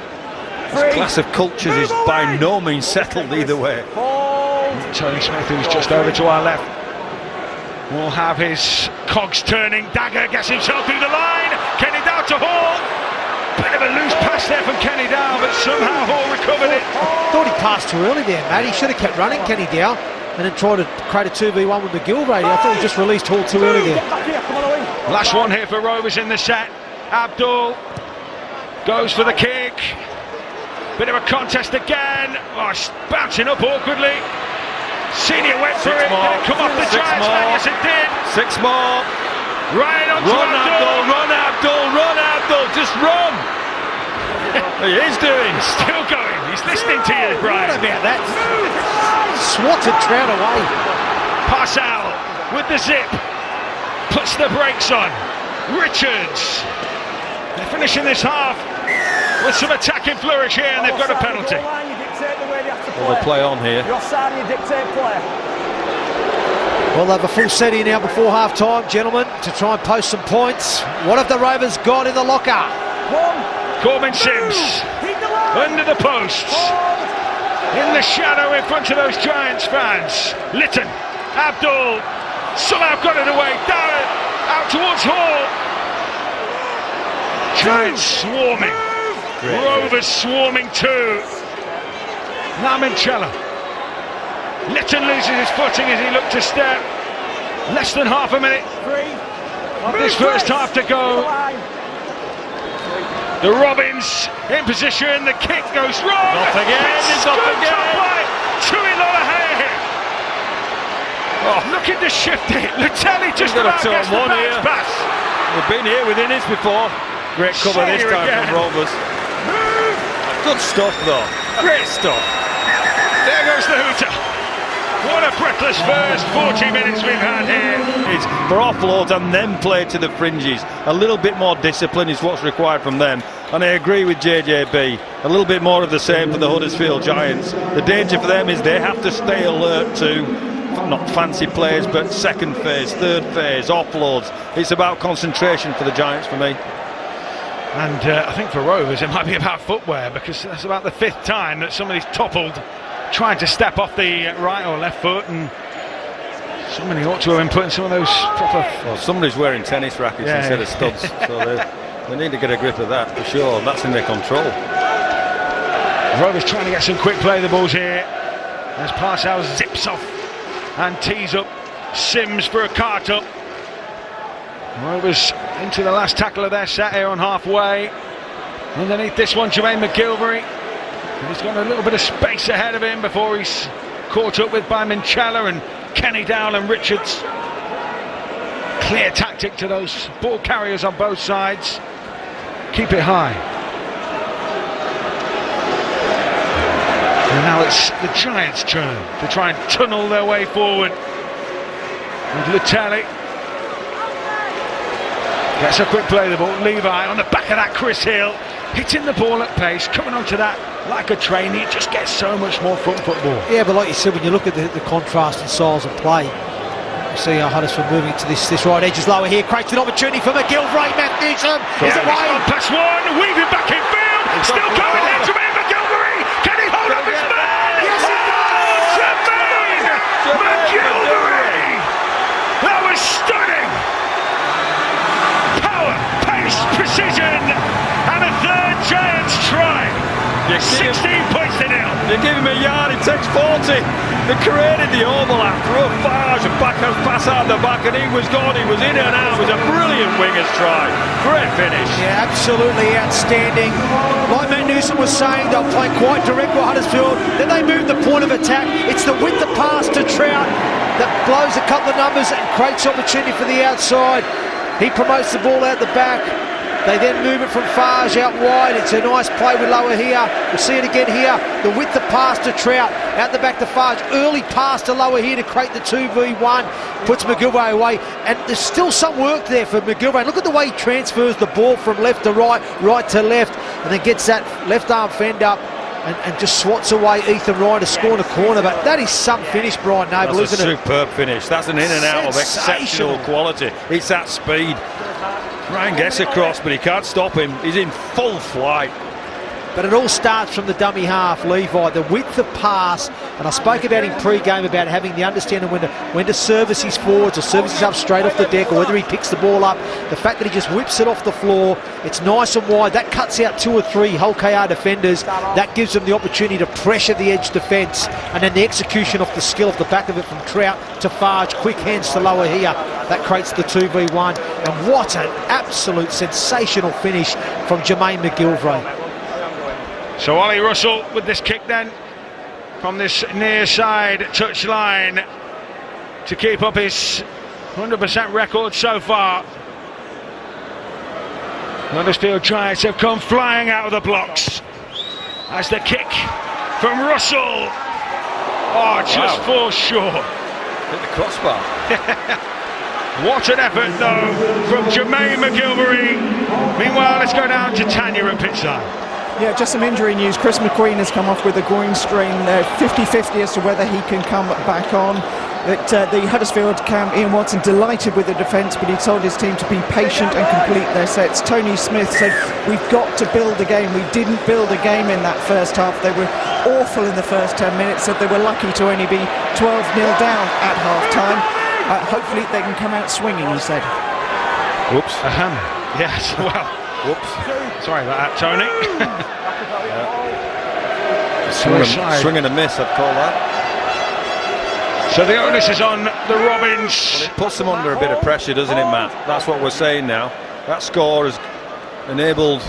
this clash of cultures is by no means settled either way. Tony Smith, who's just over to our left, will have his cogs turning. Dagger gets himself through the line. Kenny Dow to Hall. Bit of a loose pass there from Kenny Dow, but somehow Hall recovered it. I thought he passed too early there, Matt. He should have kept running, Kenny Dow, and then tried to create a 2v1 with McGillvary. I thought he just released Hall too early there. Last one here for Rovers in the set. Abdul goes for the kick. Bit of a contest again. Oh, it's bouncing up awkwardly. Senior went for it. Did it come off the Giants man? Yes, it did. 6 more. Right on to Run, Abdul, run, Abdul, run, Abdul, just run. He is doing. Still going. He's listening to you, Brian. What about that? Swatted Trout away. Pass out with the zip. Puts the brakes on. Richards. They're finishing this half with some attacking flourish here, and they've got a penalty. Well, they play on here. Your side, you dictate play. Well, they have a full set here now before half-time, gentlemen, to try and post some points. What have the Rovers got in the locker? Corbin Sims under the posts, in the shadow in front of those Giants fans. Litton, Abdul, somehow got it away. Darren out towards Hall. Giants swarming. Rovers swarming too. Lamanchella. Litton loses his footing as he looked to step. Less than half a minute of this first half to go. The Robins in position, the kick goes wrong. Off again, it's off again. Tui Lolohea. Oh, looking to shift it. Lutelli just about gets the bounce pass. We've been here with innings before. Great cover this time from Rovers. Good stuff though. Great stuff. There goes the hooter. What a breathless first 40 minutes we've had here. It's for offloads and then play to the fringes. A little bit more discipline is what's required from them. And I agree with JJB. A little bit more of the same for the Huddersfield Giants. The danger for them is they have to stay alert to not fancy plays, but second phase, third phase, offloads. It's about concentration for the Giants for me. And I think for Rovers it might be about footwear, because that's about the 5th time that somebody's toppled trying to step off the right or left foot, and somebody ought to have been putting some of those proper... Well, somebody's wearing tennis rackets instead of studs, so they need to get a grip of that for sure. That's in their control. Rovers trying to get some quick play of the balls here as Parsell zips off and tees up Sims for a cart up. Rovers into the last tackle of their set here on halfway. Underneath this one, Jermaine McGillvary. He's got a little bit of space ahead of him before he's caught up with by Minchella and Kenny Dowell and Richards. Clear tactic to those ball carriers on both sides. Keep it high. And now it's the Giants' turn to try and tunnel their way forward. With Lutelli. Gets a quick play of the ball. Levi on the back of that Chris Hill. Hitting the ball at pace, coming onto that like a train. It just gets so much more front football. Yeah, but like you said, when you look at the contrast in styles of play, you see how Huddersfield moving to this right edge is lower here. Creates an opportunity for McGillvary. Matt Newsom is away. Past one, weaving back in field. Still coming here to McGillvary. Can he hold up his man? Yes, he does! McGillvary! That was stunning. Power, pace, precision, and a third Giants try. 16 points to nil. You give him a yard, it takes 40. They created the overlap, threw a Farge, a backhand pass out the back, and he was gone. He was in and out. It was a brilliant winger's try. Great finish. Yeah, absolutely outstanding. Like Matt Newsom was saying, they'll play quite direct with Huddersfield. Then they move the point of attack. It's the width of pass to Trout that blows a couple of numbers and creates opportunity for the outside. He promotes the ball out the back. They then move it from Farge out wide. It's a nice play with Lower here. We'll see it again here. The width of pass to Trout. Out the back to Farge. Early pass to Lower here to create the 2v1. Puts McGillvary away. And there's still some work there for McGillvary. Look at the way he transfers the ball from left to right, right to left. And then gets that left arm fend up and just swats away Ethan Ryan to score in the corner. But that is some finish, Brian Noble, isn't it? That's a superb finish. That's an in and out of exceptional quality. It's that speed. Ryan gets across, but he can't stop him. He's in full flight. But it all starts from the dummy half, Levi. The width of pass, and I spoke about in pre-game about having the understanding when to service his forwards or service his up straight off the deck, or whether he picks the ball up. The fact that he just whips it off the floor, it's nice and wide. That cuts out 2 or 3 Hull KR defenders. That gives them the opportunity to pressure the edge defence, and then the execution off the skill off the back of it from Trout to Farge, quick hands to Lower here. That creates the 2v1, and what an absolute sensational finish from Jermaine McGillvary. So Ollie Russell with this kick then, from this near side touch line, to keep up his 100% record so far. Huddersfield Giants have come flying out of the blocks as the kick from Russell, just falls short. Hit the crossbar. What an effort though from Jermaine McGillvary. Meanwhile, let's go down to Tanya at pitchside. Yeah, just some injury news. Chris McQueen has come off with a groin strain. 50-50 as to whether he can come back on. The Huddersfield camp, Ian Watson delighted with the defence, but he told his team to be patient and complete their sets. Tony Smith said, we've got to build a game. We didn't build a game in that first half. They were awful in the first 10 minutes, said they were lucky to only be 12-0 down at half-time. Hopefully they can come out swinging, he said. Whoops. Yes, well. Whoops. Sorry about that, Tony. Swing and a miss, I'd call that. So the onus is on the Robins. Well, it puts them under a bit of pressure, doesn't it, Matt? That's what we're saying now. That score has enabled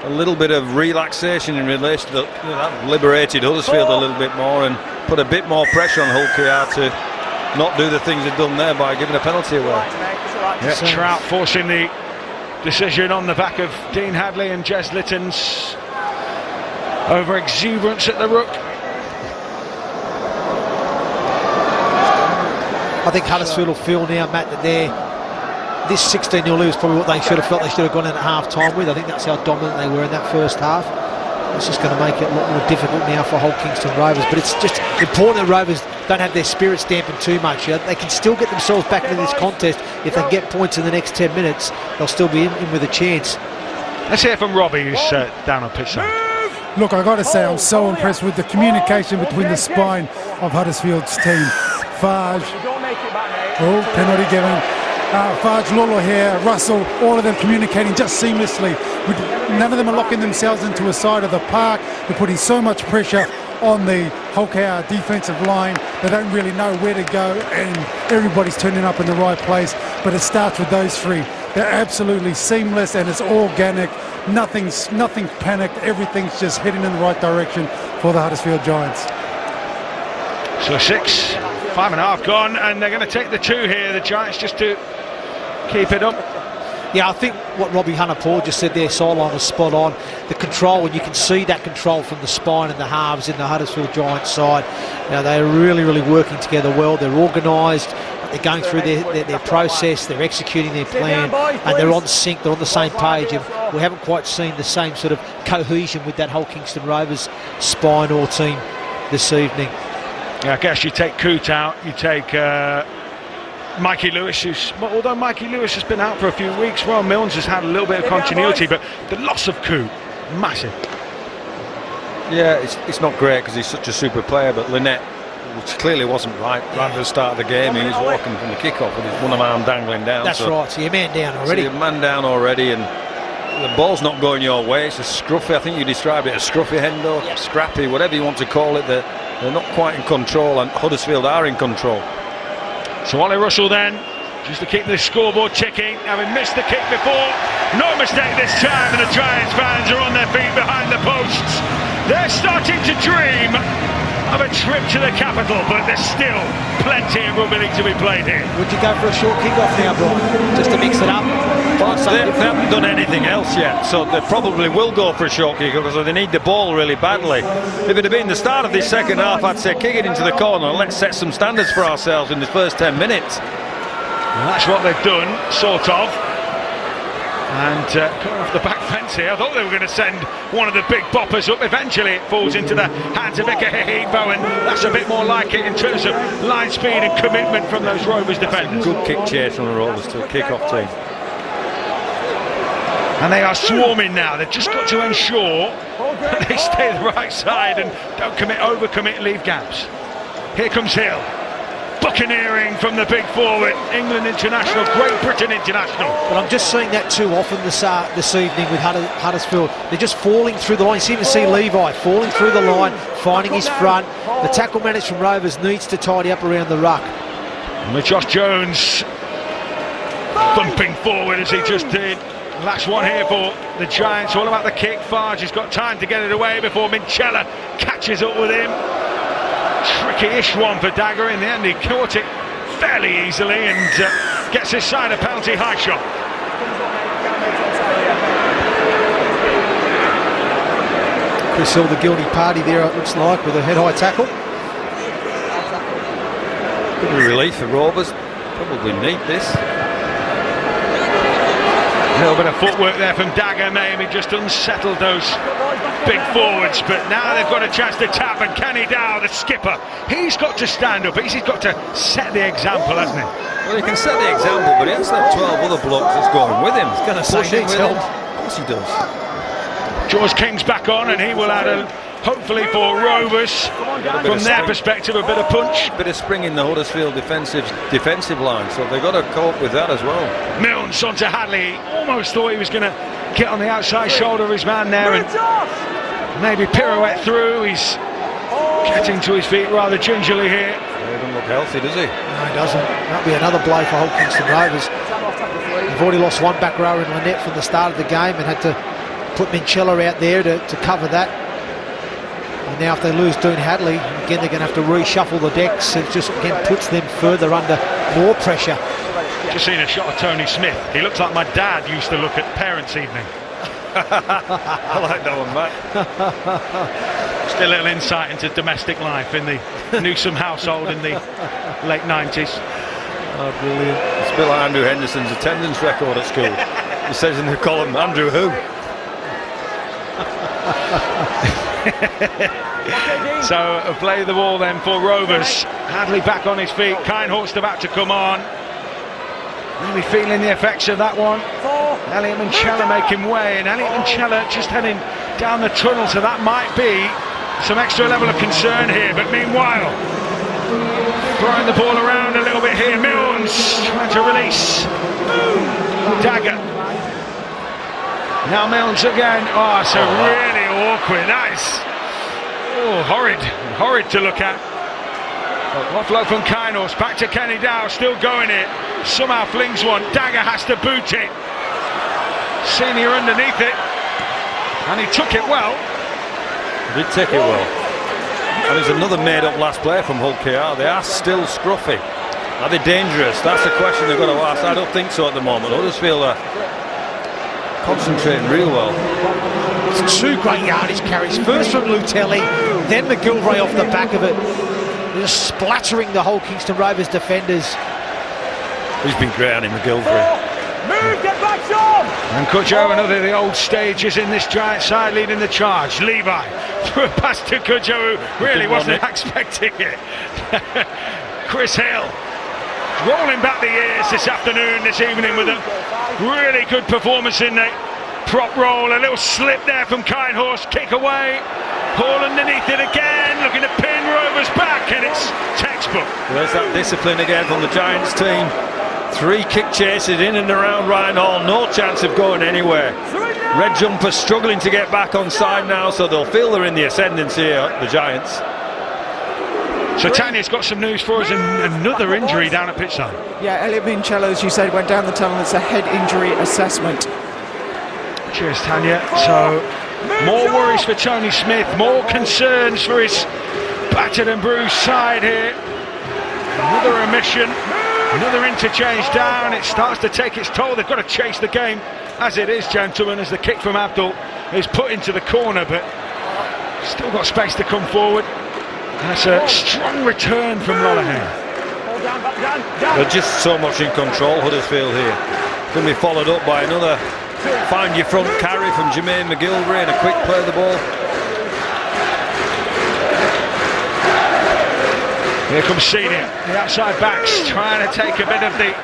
a little bit of relaxation in relation to that liberated Huddersfield a little bit more and put a bit more pressure on Hull KR to not do the things they've done there by giving a penalty away. Yeah, Trout forcing the decision on the back of Dean Hadley and Jez Litton's over exuberance at the ruck. I think Huddersfield will feel now, Matt, that this 16-0 lead is probably what they should have felt they should have gone in at half-time with. I think that's how dominant they were in that first half. It's just going to make it a lot more difficult now for Hull Kingston Rovers, but it's just important that Rovers don't have their spirits dampened too much. They can still get themselves back into this contest. If they get points in the next 10 minutes, they'll still be in with a chance. Let's hear from Robbie, who's down on pitch side. Look, I got to say, I'm so impressed with the communication between the spine of Huddersfield's team. Farge, penalty given. Farge, Lolo here, Russell, all of them communicating just seamlessly. None of them are locking themselves into a side of the park. They're putting so much pressure on the Hull KR defensive line. They don't really know where to go, and everybody's turning up in the right place. But it starts with those three. They're absolutely seamless, and it's organic. Nothing panicked. Everything's just heading in the right direction for the Huddersfield Giants. So 5.5 gone, and they're going to take the 2 here, the Giants, just to keep it up. Yeah, I think what Robbie Hunter-Paul just said there, sideline, was spot on. The control, and you can see that control from the spine and the halves in the Huddersfield Giants side. Now, they're really, really working together well. They're organised. They're going through their process. They're executing their plan, and they're on sync. They're on the same page, and we haven't quite seen the same sort of cohesion with that whole Kingston Rovers spine or team this evening. Yeah, I guess you take Coote out, you take Mikey Lewis, although Mikey Lewis has been out for a few weeks, Ron Milnes has had a little bit of continuity, but the loss of Coote, massive. Yeah, it's not great because he's such a super player, but Lynette, which clearly wasn't right at the start of the game, he was walking from the kick-off with his one arm dangling down. That's right, so you're man down already. So you're man down already, and the ball's not going your way. It's a scruffy, I think you described it, a scruffy Hendo, scrappy, whatever you want to call it. They're not quite in control, and Huddersfield are in control. So Ollie Russell then, just to keep the scoreboard ticking, having missed the kick before. No mistake this time, and the Giants fans are on their feet behind the posts. They're starting to dream of a trip to the capital, but there's still plenty of rugby league to be played here. Would you go for a short kick-off now, Brian, just to mix it up? Well, they haven't done anything else yet, so they probably will go for a short kick-off because they need the ball really badly. If it had been the start of this second half, I'd say kick it into the corner and let's set some standards for ourselves in the first 10 minutes. And that's what they've done, sort of. And coming off the back fence here, I thought they were going to send one of the big boppers up. Eventually it falls into the hands of Ikahipo, and that's a bit more like it in terms of line speed and commitment from those Rovers defenders. Good kick chase from the Rovers to a kick-off team. And they are swarming now. They've just got to ensure that they stay the right side and don't overcommit, leave gaps. Here comes Hill. Buccaneering from the big forward, England international, Great Britain international. But I'm just seeing that too often this evening with Huddersfield. They're just falling through the line. You seem to see Levi falling through the line, finding his front. The tackle manager from Rovers needs to tidy up around the ruck. And with Josh Jones thumping forward as he just did, Last one here for the Giants, all about the kick. Farge has got time to get it away before Minchella catches up with him. Tricky-ish one for Dagger. In the end he caught it fairly easily and gets his side a penalty high shot. Chris Hill, the guilty party there, it looks like, with a head-high tackle. Bit of relief for Rovers. Probably need this. A little bit of footwork there from Dagger, maybe just unsettled those big forwards, but now they've got a chance to tap, and Kenny Dow, the skipper, he's got to stand up, he's got to set the example, hasn't he? Well, he can set the example, but he has to have 12 other blokes that's going with him. He's going to push him with him. Of course he does. George King's back on, and he will add a, hopefully for Rovers, from their perspective, a bit of punch. A bit of spring in the Huddersfield defensive line, so they've got to cope with that as well. Milnes onto Hadley, almost thought he was going to get on the outside shoulder of his man there and maybe pirouette through. He's getting to his feet rather gingerly here. He doesn't look healthy, does he? No, he doesn't. That'll be another blow for Hull Kingston Rovers. They've already lost one back rower in Lynette from the start of the game and had to put Minchella out there to cover that. And now if they lose Doon Hadley, again they're going to have to reshuffle the decks. It just again puts them further under more pressure. Just seen a shot of Tony Smith. He looks like my dad used to look at Parents' Evening. I like that one, Matt. Just a little insight into domestic life in the Newsom household in the late 90s. Oh, brilliant. It's a bit like Andrew Henderson's attendance record at school. He says in the column, Andrew who? So play the ball then for Rovers. Hadley back on his feet. Kindhorst about to come on. Maybe feeling the effects of that one. Elliot Minchella making way, and Elliot Minchella just heading down the tunnel, so that might be some extra level of concern here. But meanwhile, throwing the ball around a little bit here. Milnes trying to release. Dagger. Now Milnes again. Oh, so really awkward. That is horrid to look at. Offload from Kindhorst, back to Kenny Dow, still going it. Somehow flings one. Dagger has to boot it. Senior underneath it, and he took it well. He did take it well. And there's another made-up last play from Hull KR. They are still scruffy. Are they dangerous? That's the question they've got to ask. I don't think so at the moment. Huddersfield are concentrating real well. It's two great yardage carries. First from Lutelli, then McGillvary off the back of it. They're just splattering the whole Kingston Rovers defenders. He's been great on him, McGillvary. Move, get back, Sean! And Cudjoe, another of the old stages in this Giant side, leading the charge. Levi threw a pass to Cudjoe, who really wasn't expecting it. Chris Hill rolling back the years this evening with a really good performance in the prop roll. A little slip there from Kindhorst, kick away. Hall underneath it again, looking to pin Rovers back, and it's textbook. There's that discipline again from the Giants team. 3 kick chases in and around Ryan Hall, no chance of going anywhere. Red jumpers struggling to get back on side now, so they'll feel they're in the ascendancy here, the Giants. So Tanya's got some news for us, and another injury down at pitchside. Yeah, Elliot Minchella, as you said, went down the tunnel. It's a head injury assessment. Cheers, Tanya. So more worries for Tony Smith, more concerns for his battered and bruised side here. Another omission, another interchange down. It starts to take its toll. They've got to chase the game as it is, gentlemen, as the kick from Abdul is put into the corner, but still got space to come forward. That's a strong return from Lollahan. They're just so much in control, Huddersfield here. Going to be followed up by another find your front carry from Jermaine McGillvary and a quick play of the ball. Here comes Senior, the outside backs trying to take a bit of the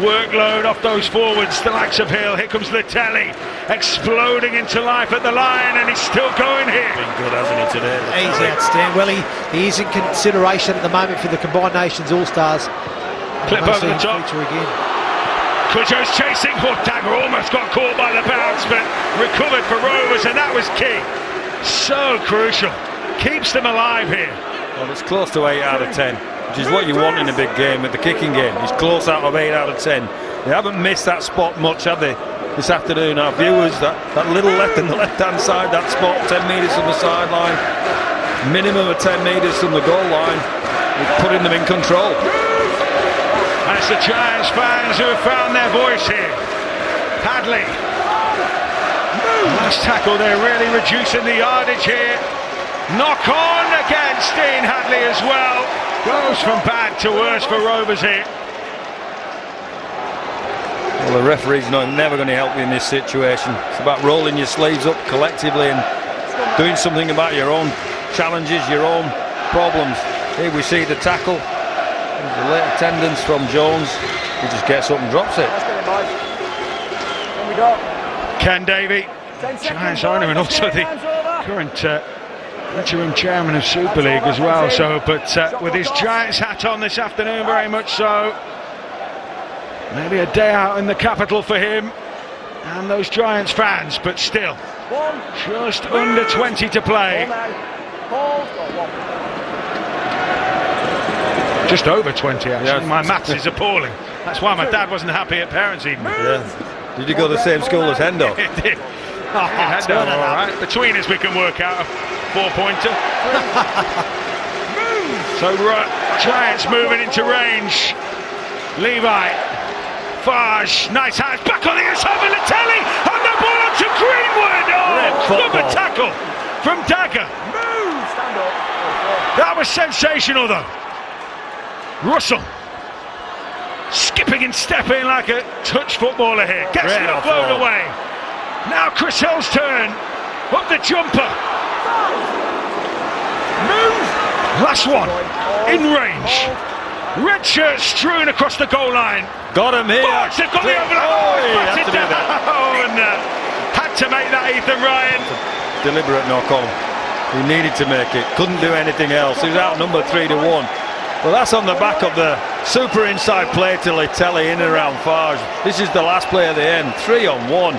workload off those forwards, the likes of Hill. Here comes Lutelli, exploding into life at the line, and he's still going here. Been good, hasn't he, today? He's outstanding. Well, he is in consideration at the moment for the Combined Nations All-Stars. Clip over the top. Again. Cudjoe's chasing. Dagger almost got caught by the bounce, but recovered for Rovers, and that was key. So crucial. Keeps them alive here. Well, it's close to 8 out of 10, which is what you want in a big game, with the kicking game. He's close out of 8 out of 10. They haven't missed that spot much, have they? this afternoon, our viewers, that little left in the left-hand side, that spot 10 metres from the sideline, minimum of 10 metres from the goal line, we're putting them in control. And it's the Giants fans who have found their voice here. Hadley. Nice tackle there, really reducing the yardage here. Knock on against Dean Hadley as well. Goes from bad to worse for Rovers here. Well, the referee's never going to help you in this situation. It's about rolling your sleeves up collectively and doing something about your own challenges, your own problems. Here we see the tackle. There's a late attendance from Jones. He just gets up and drops it. Ken Davey, Giants owner and also the current interim chairman of Super League as well. So, but with his Giants hat on this afternoon, very much so. Maybe a day out in the capital for him and those Giants fans, but still, just under 20 to play. Just over 20 actually. Yeah. My maths is appalling. That's why my dad wasn't happy at parents' evening. Yeah. Did you go to the same school as Hendo? It did. Hendo, all right. Between us we can work out a 4-pointer. So Giants moving into range. Levi. Farge, nice hands, back on the inside with Latelli, and the ball onto Greenwood. Oh, lovely tackle from Dagger. That was sensational though. Russell skipping and stepping like a touch footballer here. Gets it offload away. Now Chris Hill's turn. Up the jumper. Move. Last one in range. Red shirt strewn across the goal line. Got him here. Barnes, they've got the overlap. He had to do that. And had to make that, Ethan Ryan. Deliberate knock on. He needed to make it. Couldn't do anything else. He was outnumbered 3-1. Well, that's on the back of the super inside play to Latelli in and around Farge. This is the last play of the end. 3-on-1.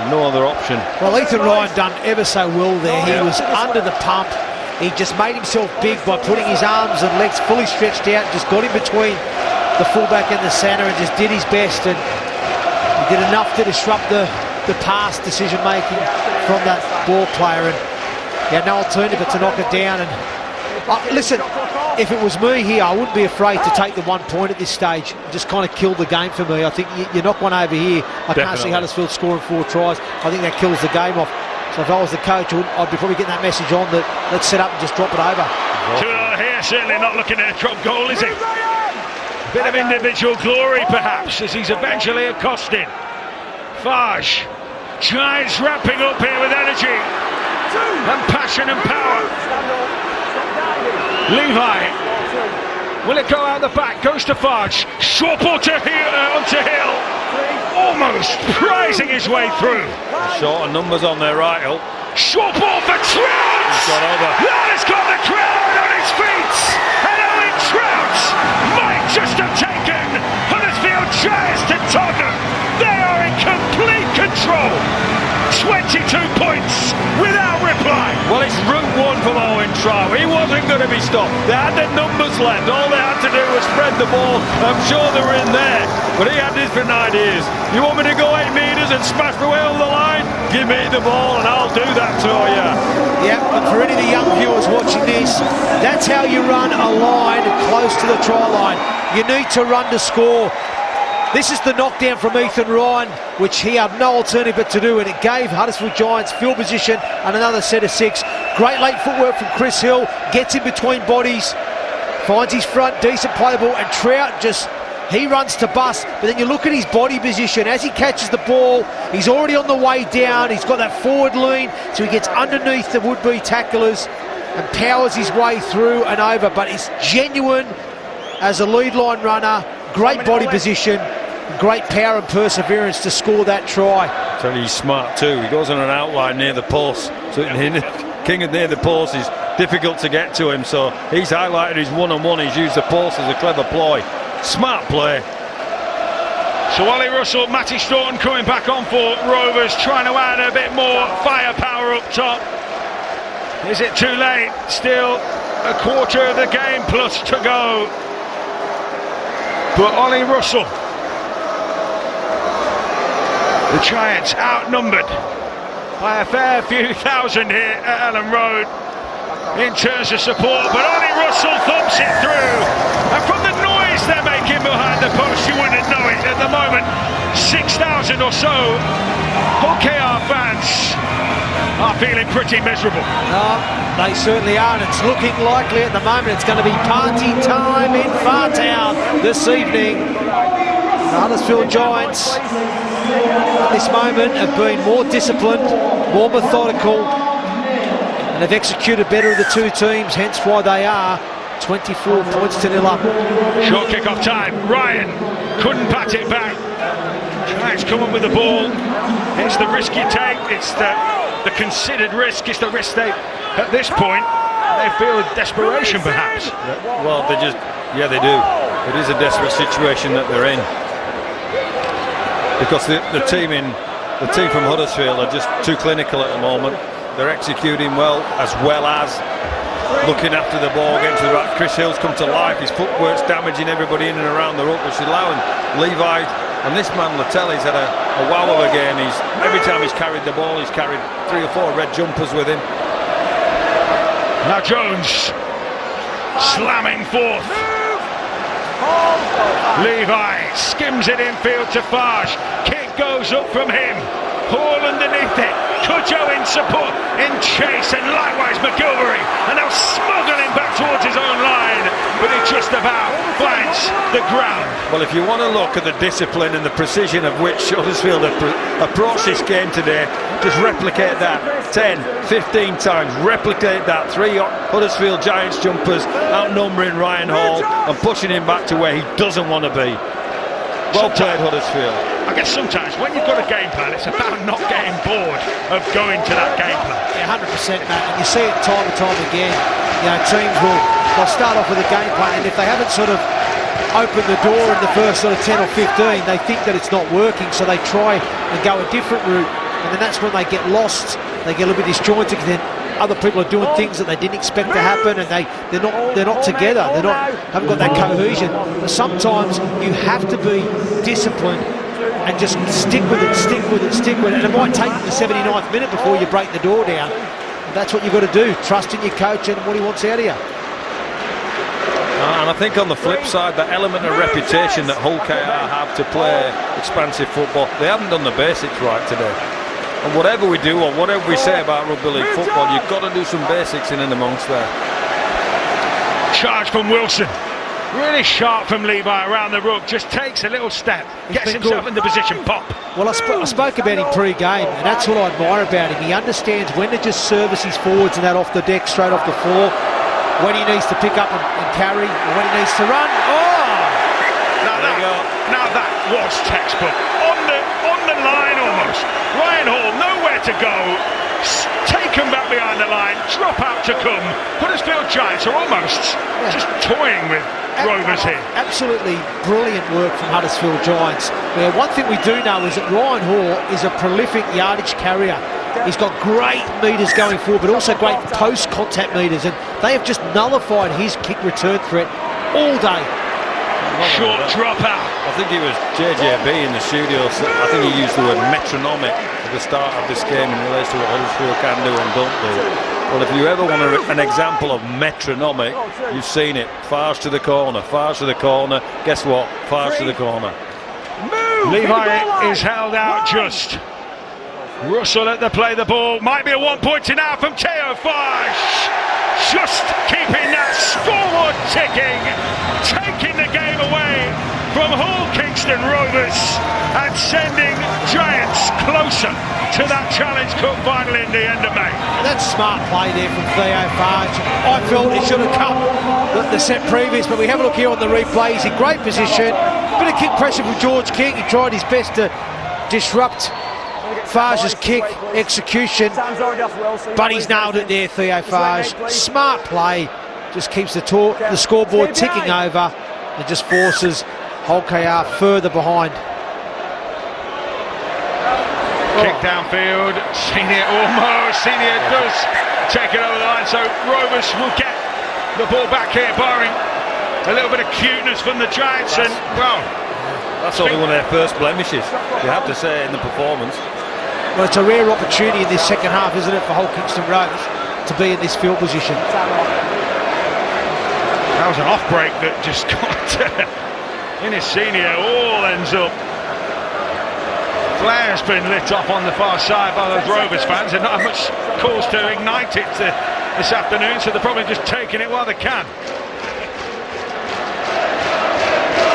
No other option. Well, Ethan Ryan done ever so well there. He was under the pump. He just made himself big by putting his arms and legs fully stretched out, just got in between the fullback and the centre and just did his best, and he did enough to disrupt the pass decision making from that ball player, and he had no alternative but to knock it down. And listen, if it was me here, I wouldn't be afraid to take the 1 point at this stage. Just kind of killed the game for me. I think you knock one over here, I can't see Huddersfield scoring 4 tries. I think that kills the game off. So if I was the coach, I'd be probably getting that message on that let's set up and just drop it over. Here, certainly not looking at a drop goal, is he? Bit of individual glory, perhaps, as he's eventually accosted. Farge. Giants ramping up here with energy and passion and power. Levi. Will it go out the back? Goes to Farge. Short ball to onto Hill. Almost prizing his way through. Short of numbers on their right, Hill. Short ball for Trout! He's got over. That has got the crowd on its feet! And Elland Trout might just have taken Huddersfield Giants to Tottenham. They are in complete control. 22 points without reply. Well, it's route 1 from Owen Trout. He wasn't going to be stopped. They had the numbers left. All they had to do was spread the ball. I'm sure they were in there. But he had different ideas. You want me to go 8 metres and smash my way over the line? Give me the ball and I'll do that to you. Yeah, but for any of the young viewers watching this, that's how you run a line close to the try line. You need to run to score. This is the knockdown from Ethan Ryan, which he had no alternative but to do, and it gave Huddersfield Giants field position and another set of 6. Great late footwork from Chris Hill, gets in between bodies, finds his front, decent play ball, and Trout he runs to bust, but then you look at his body position. As he catches the ball, he's already on the way down, he's got that forward lean, so he gets underneath the would-be tacklers and powers his way through and over, but he's genuine as a lead line runner, great body position, great power and perseverance to score that try. So he's smart too. He goes on an outline near the post. So King near the post is difficult to get to him. So he's highlighted his one-on-one. He's used the post as a clever ploy. Smart play. So Ollie Russell, Matty Staunton coming back on for Rovers, trying to add a bit more firepower up top. Is it too late? Still a quarter of the game plus to go. But Ollie Russell The Giants outnumbered by a fair few thousand here at Elland Road in terms of support, but only Russell thumps it through, and from the noise they're making behind the post, you wouldn't know it at the moment. 6,000 or so Hull KR fans are feeling pretty miserable. They certainly are, and it's looking likely at the moment it's going to be party time in Fartown this evening. The Huddersfield Giants at this moment have been more disciplined, more methodical, and have executed better of the two teams, hence why they are 24 points to 0 up. Short kick-off time. Ryan couldn't pat it back. Giants come up with the ball. It's the risk you take. It's the considered risk. It's the risk they, at this point, they feel a desperation perhaps. Well, they do. It is a desperate situation that they're in. Because the team from Huddersfield are just too clinical at the moment. They're executing well as looking after the ball, getting to the right. Chris Hill's come to life. His footwork's damaging everybody in and around the ruck, which is allowing Levi. And this man Latelli's had a wow of a game. Every time he's carried the ball, he's carried 3 or 4 red jumpers with him. Now Jones slamming forth. Levi skims it infield to Fage. Kick goes up from him. Hall underneath it. Cudjoe in support, in chase, and likewise McGillvary. And now smuggling back towards his own line, but he just about finds the ground. Well, if you want to look at the discipline and the precision of which Huddersfield have approached this game today, just replicate that 10, 15 times. Replicate that. 3 Huddersfield Giants jumpers outnumbering Ryan Hall and pushing him back to where he doesn't want to be. Well played, Huddersfield. I guess sometimes when you've got a game plan, it's about not getting bored of going to that game plan. Yeah, 100%, Matt. And you see it time and time again. You know, teams they'll start off with a game plan, and if they haven't sort of opened the door in the first sort of 10 or 15, they think that it's not working, so they try and go a different route, and then that's when they get lost. They get a little bit disjointed, then other people are doing things that they didn't expect to happen, and they're not together. Haven't got that cohesion. But sometimes you have to be disciplined and just stick with it. And it might take the 79th minute before you break the door down. That's what you've got to do. Trust in your coach and what he wants out of you. And I think on the flip side, that element of reputation that Hull KR have to play expansive football, they haven't done the basics right today. And whatever we do or whatever we say about rugby league football, you've got to do some basics in and amongst there. Charge from Wilson. Really sharp from Levi around the ruck. Just takes a little step. Gets himself in the position. Pop. Well, I spoke about him pre-game, and that's what I admire about him. He understands when to just service his forwards and that off the deck, straight off the floor, when he needs to pick up and carry, and when he needs to run. Now that was textbook. On the line almost. Ryan Hall nowhere to go. Taken back behind the line. Drop out to come. Huddersfield Giants are almost just toying with Rovers here. Absolutely brilliant work from Huddersfield Giants. One thing we do know is that Ryan Hall is a prolific yardage carrier. He's got great metres going forward, but also great post-contact metres, and they have just nullified his kick return threat all day. Short drop out. I think it was JJB in the studio. I think he used the word metronomic at the start of this game in relation to what Huddersfield can do and don't do. Well, if you ever want an example of metronomic, you've seen it. Fars to the corner, Fars to the corner. Guess what? Fars to the corner. Levi is held out just. Russell at the play the ball. Might be a 1-pointer now from Teo Fage. Just keeping that scoreboard ticking. Taking the game away from Hull Kingston Rovers and sending Giants closer to that Challenge Cup Final in the end of May. That's smart play there from Theo Fage. I felt it should have come the set previous, but we have a look here on the replay. He's in great position. Bit of kick pressure from George King. He tried his best to disrupt Fage's kick execution, but he's nailed it there, Theo Fage. Smart play, just keeps the scoreboard ticking over and just forces Hull KR further behind. Kick downfield, Senior almost, Senior does take it over the line, so Rovers will get the ball back here, barring a little bit of cuteness from the Giants, and well, That's only one of their first blemishes, you have to say, in the performance. Well, it's a rare opportunity in this second half, isn't it, for Hull Kingston Rovers to be in this field position. That was an off break that just got in his senior, all ends up. Flare's been lit off on the far side by those Rovers fans. They've not had much cause to ignite it this afternoon, so they're probably just taking it while they can.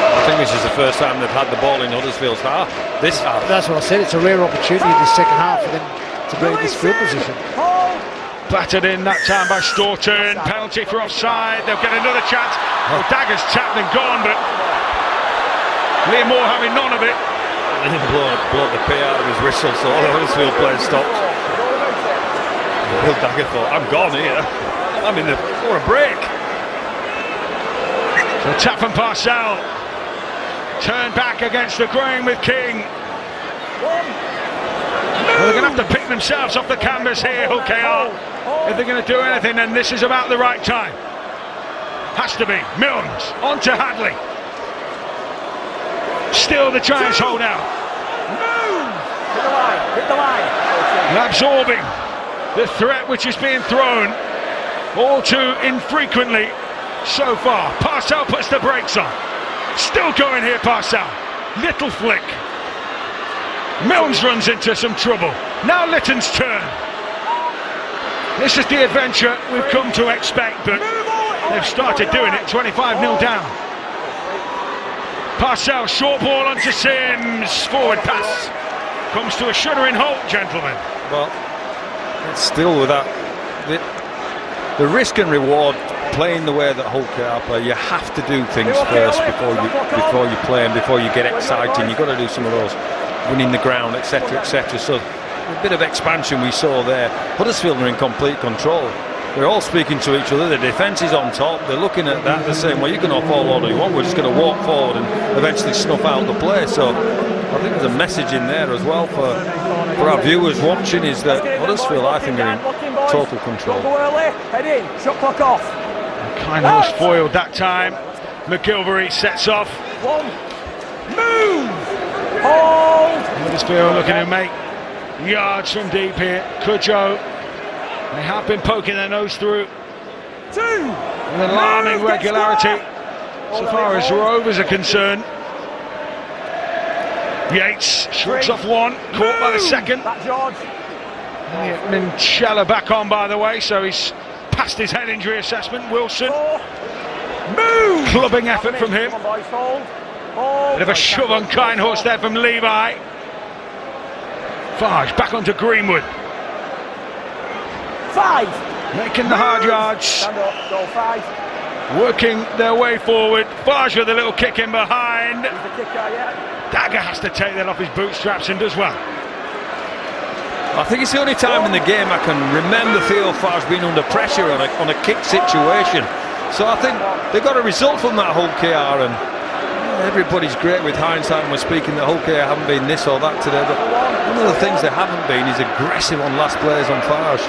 I think this is the first time they've had the ball in Huddersfield's half. This half. That's what I said, it's a rare opportunity in the second half for them to be in this field position. Battered in that time by Staunton, penalty for offside, they'll get another chance. Well, Dagger's tapped and gone, but Liam Moore having none of it. He didn't blow the pay out of his whistle, so all the Huddersfield players stopped. Will Dagger thought, I'm gone here. I'm in the for a break. So tap from Parcell. Turn back against the grain with King. Well, they're going to have to pick themselves off the canvas here, Hull KR. If they're going to do anything, then this is about the right time. Has to be. Milnes on to Hadley. Still the Giants hold out. Hit the line, hit the line. Absorbing the threat which is being thrown all too infrequently so far. Parcell puts the brakes on. Still going here, Parcell. Little flick. Milnes runs into some trouble. Now Litton's turn. This is the adventure we've come to expect, but they've started doing it. 25-0 down. Parcell, short ball onto Sims. Forward pass. Comes to a shuddering halt, gentlemen. Well, it's still with that. The risk and reward, playing the way that Hull KR play, you have to do things first before you play and before you get exciting. You've got to do some of those, winning the ground, etc., etc. So a bit of expansion we saw there. Huddersfield are in complete control. They're all speaking to each other. The defence is on top. They're looking at that. They're saying, well, you can offload all you want. We're just going to walk forward and eventually snuff out the play. So I think there's a message in there as well for our viewers watching, is that Huddersfield, I think, are in total control. Head in, shot clock off. Kindness foiled that time. McGillvary sets off. One, move, hold. Huddersfield looking to make yards from deep here. Cudjoe, they have been poking their nose through two, with alarming regularity so far as Rovers are concerned. Yates shrugs off one, caught by the second. Back George. Minchella back on, by the way, so he's past his head injury assessment. Wilson, Move. Clubbing effort from him. Come on, boys, hold. Hold. Bit of a shove on Kindhorse there from Levi. Farge back onto Greenwood. 5. Making the hard yards. Stand up, go 5. Working their way forward. Farge with a little kick in behind. He's the kicker, yeah. Dagger has to take that off his bootstraps and does well. I think it's the only time in the game I can remember Theo Farge being under pressure on a kick situation. So I think they got a result from that Hull KR, and everybody's great with hindsight, and we're speaking that Hull KR haven't been this or that today, but one of the things they haven't been is aggressive on last plays on Farge.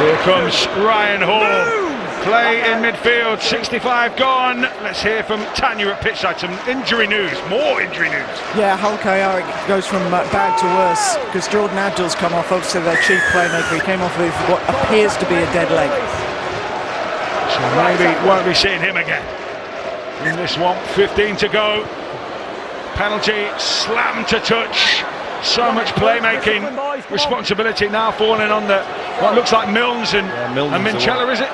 Here comes Ryan Hall. Play in midfield, 65 gone. Let's hear from Tanya at pitchside. Some injury news, more injury news. Yeah, Hull KR goes from bad to worse because Jordan Abdul's come off, obviously their chief playmaker. He came off with what appears to be a dead leg. So maybe won't be seeing him again in this one. 15 to go. Penalty, slam to touch. So much playmaking responsibility now falling on the what looks like Milnes and Minchella, is it?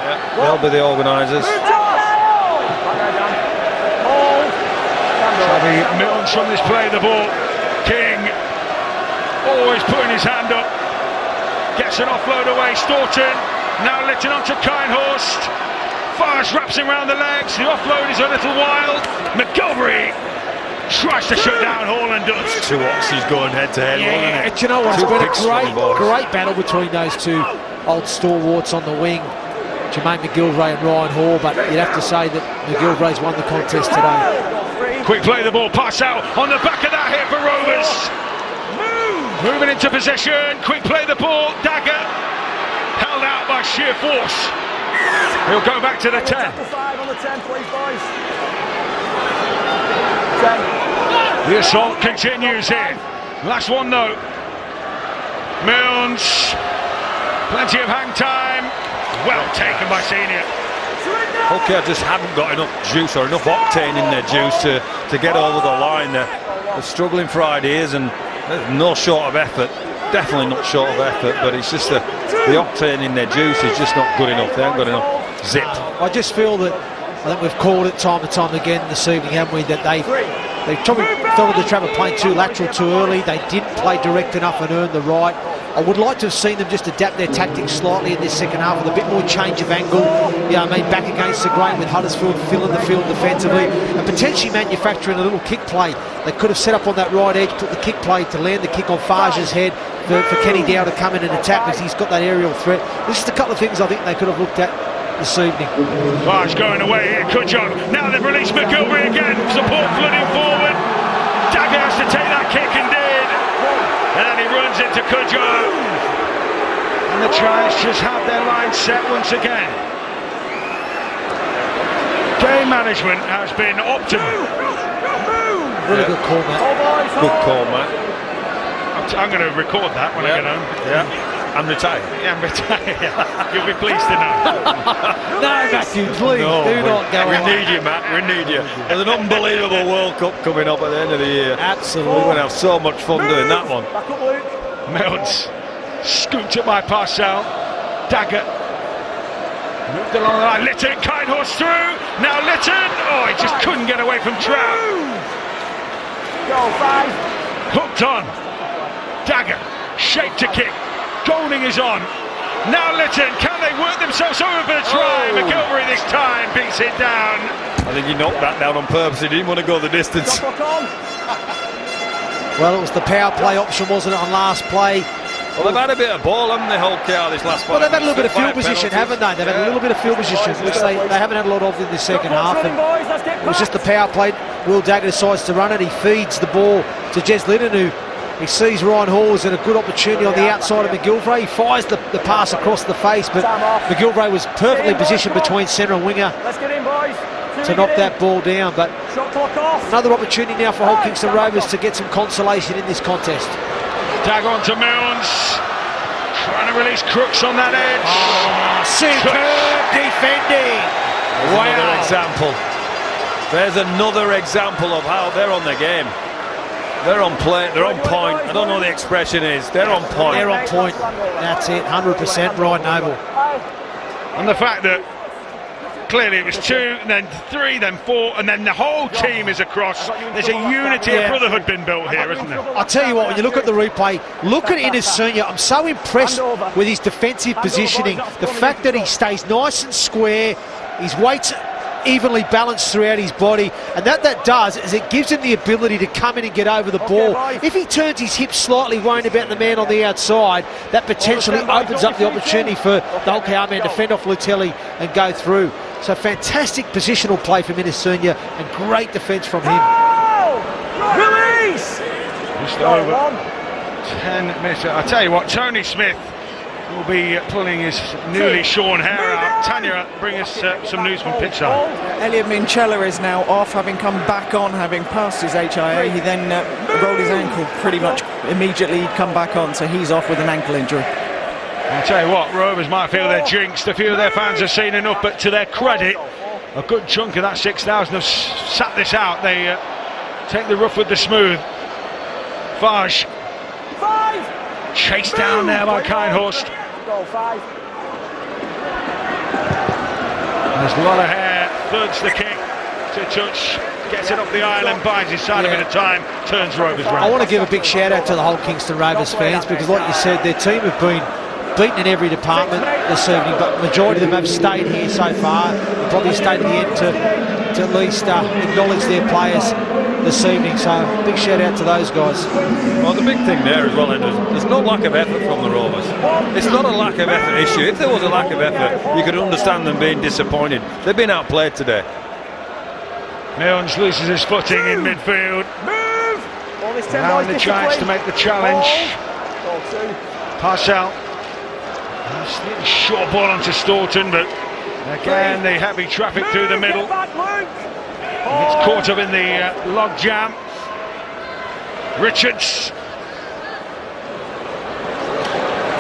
Yeah, they'll be the organisers. Milnes from this play, the ball. King always putting his hand up. Gets an offload away. Staunton now Litton onto Kindhorst. Farge wraps him around the legs. The offload is a little wild. McGillvary tries to shut down Hall and does. Two Oxys going head to head. Yeah, do you know what? It's been a great battle between those two old stalwarts on the wing, Jermaine McGillvary and Ryan Hall, but you'd have to say that McGillvary's won the contest today. Quick play the ball, pass out on the back of that here for Rovers. Moving into position, quick play the ball, Dagger held out by sheer force. He'll go back to the 10. On the 10, please, boys. The assault continues here. Last one though. Milnes. Plenty of hang time. Well taken by Senior. Okay, I just haven't got enough juice or enough octane in their juice to get over the line. They're struggling for ideas, and there's no short of effort. Definitely not short of effort, but it's just the octane in their juice is just not good enough. They haven't got enough zip. I just feel that, I think we've called it time and time again this evening, haven't we, that they probably fell into the trap of playing too lateral too early. They didn't play direct enough and earn the right. I would like to have seen them just adapt their tactics slightly in this second half with a bit more change of angle. Yeah, I mean, back against the grain with Huddersfield filling the field defensively and potentially manufacturing a little kick play. They could have set up on that right edge, put the kick play to land the kick on Fage's head for Kenny Dow to come in and attack because he's got that aerial threat. This is a couple of things I think they could have looked at this evening. Fage going away here, Kudjo. Now they've released McGillvary again. Support flooding forward. Dagger has to take that kick and did. And then he runs into Kudjo. And the Trout just have their line set once again. Game management has been optimal. Really good call, Matt. Good call, Matt. I'm going to record that when I get home. Yeah. I'm retired. Yeah, I'm retired. You'll be pleased to know. No, Matthew, please do not go We on. need you, Matt. We need you. There's an unbelievable World Cup coming up at the end of the year. Absolutely. We're going to have so much fun doing that one. Milnes scooped it by Parcell. Dagger moved along the line. Litton, Kindhorse through. Now Litton. Oh, he just couldn't get away from Trout. Hooked on. Dagger shaped to kick. Golding is on. Now Litton, can they work themselves over for a try? McGillvary this time beats it down. I think he knocked that down on purpose. He didn't want to go the distance. Well, it was the power play option, wasn't it, on last play? Well, they've had a bit of ball, haven't they, Hull KR, this last Well, fight? they've had a little bit of field position, haven't they? They've had a little bit of field position, which they haven't had a lot of in the second half. And it was just the power play. Will Dagger decides to run it. He feeds the ball to Jez Litton, who he sees Ryan Hall as a good opportunity on the outside of McGillvary. He fires the pass across the face, but McGillvray was perfectly positioned between centre and winger to knock that ball down. But another opportunity now for Hull Kingston Rovers to get some consolation in this contest. Dagger on to Milnes. Trying to release Crooks on that edge. Superb defending. Another example. There's another example of how they're on the game. They're on play, they're on point. I don't know what the expression is. They're on point. They're on point. That's it, 100% Ryan Noble. And the fact that clearly it was 2, and then 3, then 4, and then the whole team is across. There's a unity of brotherhood been built here, isn't there? I'll tell you what, when you look at the replay, look at Innes Senior. I'm so impressed with his defensive positioning. The fact that he stays nice and square, his weight's evenly balanced throughout his body, and that does is it gives him the ability to come in and get over the ball. If he turns his hips slightly, worrying about the man on the outside, that potentially opens up the opportunity for the Hull KR man to fend off Lutelli and go through. So fantastic positional play from Innes Senior and great defence from him. Release! Just over 10 minutes. I tell you what, Tony Smith will be pulling his newly shorn hair out. Tanya, bring us some news from pitch side. Elliot Minchella is now off, having come back on, having passed his HIA. He then rolled his ankle pretty much immediately. He'd come back on, so he's off with an ankle injury. I'll tell you what, Rovers might feel they're jinxed. A few of their fans have seen enough, but to their credit, a good chunk of that 6,000 have sat this out. They take the rough with the smooth. Fage chased down there by Kindhorst. There's a lot of hair, thuds the kick to touch, gets it up the island, buys his side a bit of time, turns Rovers round. I want to give a big shout out to the Hull Kingston Rovers fans, because like you said, their team have been beaten in every department this evening, but the majority of them have stayed here so far, and probably stayed at the end to at least acknowledge their players this evening, so big shout out to those guys. Well, the big thing there as well, there's no lack of effort from the Rovers. It's not a lack of effort issue. If there was a lack of effort, you could understand them being disappointed. They've been outplayed today. Milnes loses his footing in midfield. Allowing the Giants to make the challenge. Parcell. Slightly short ball onto Staunton, but again the heavy traffic through the middle. Gets caught up in the log jam. Richards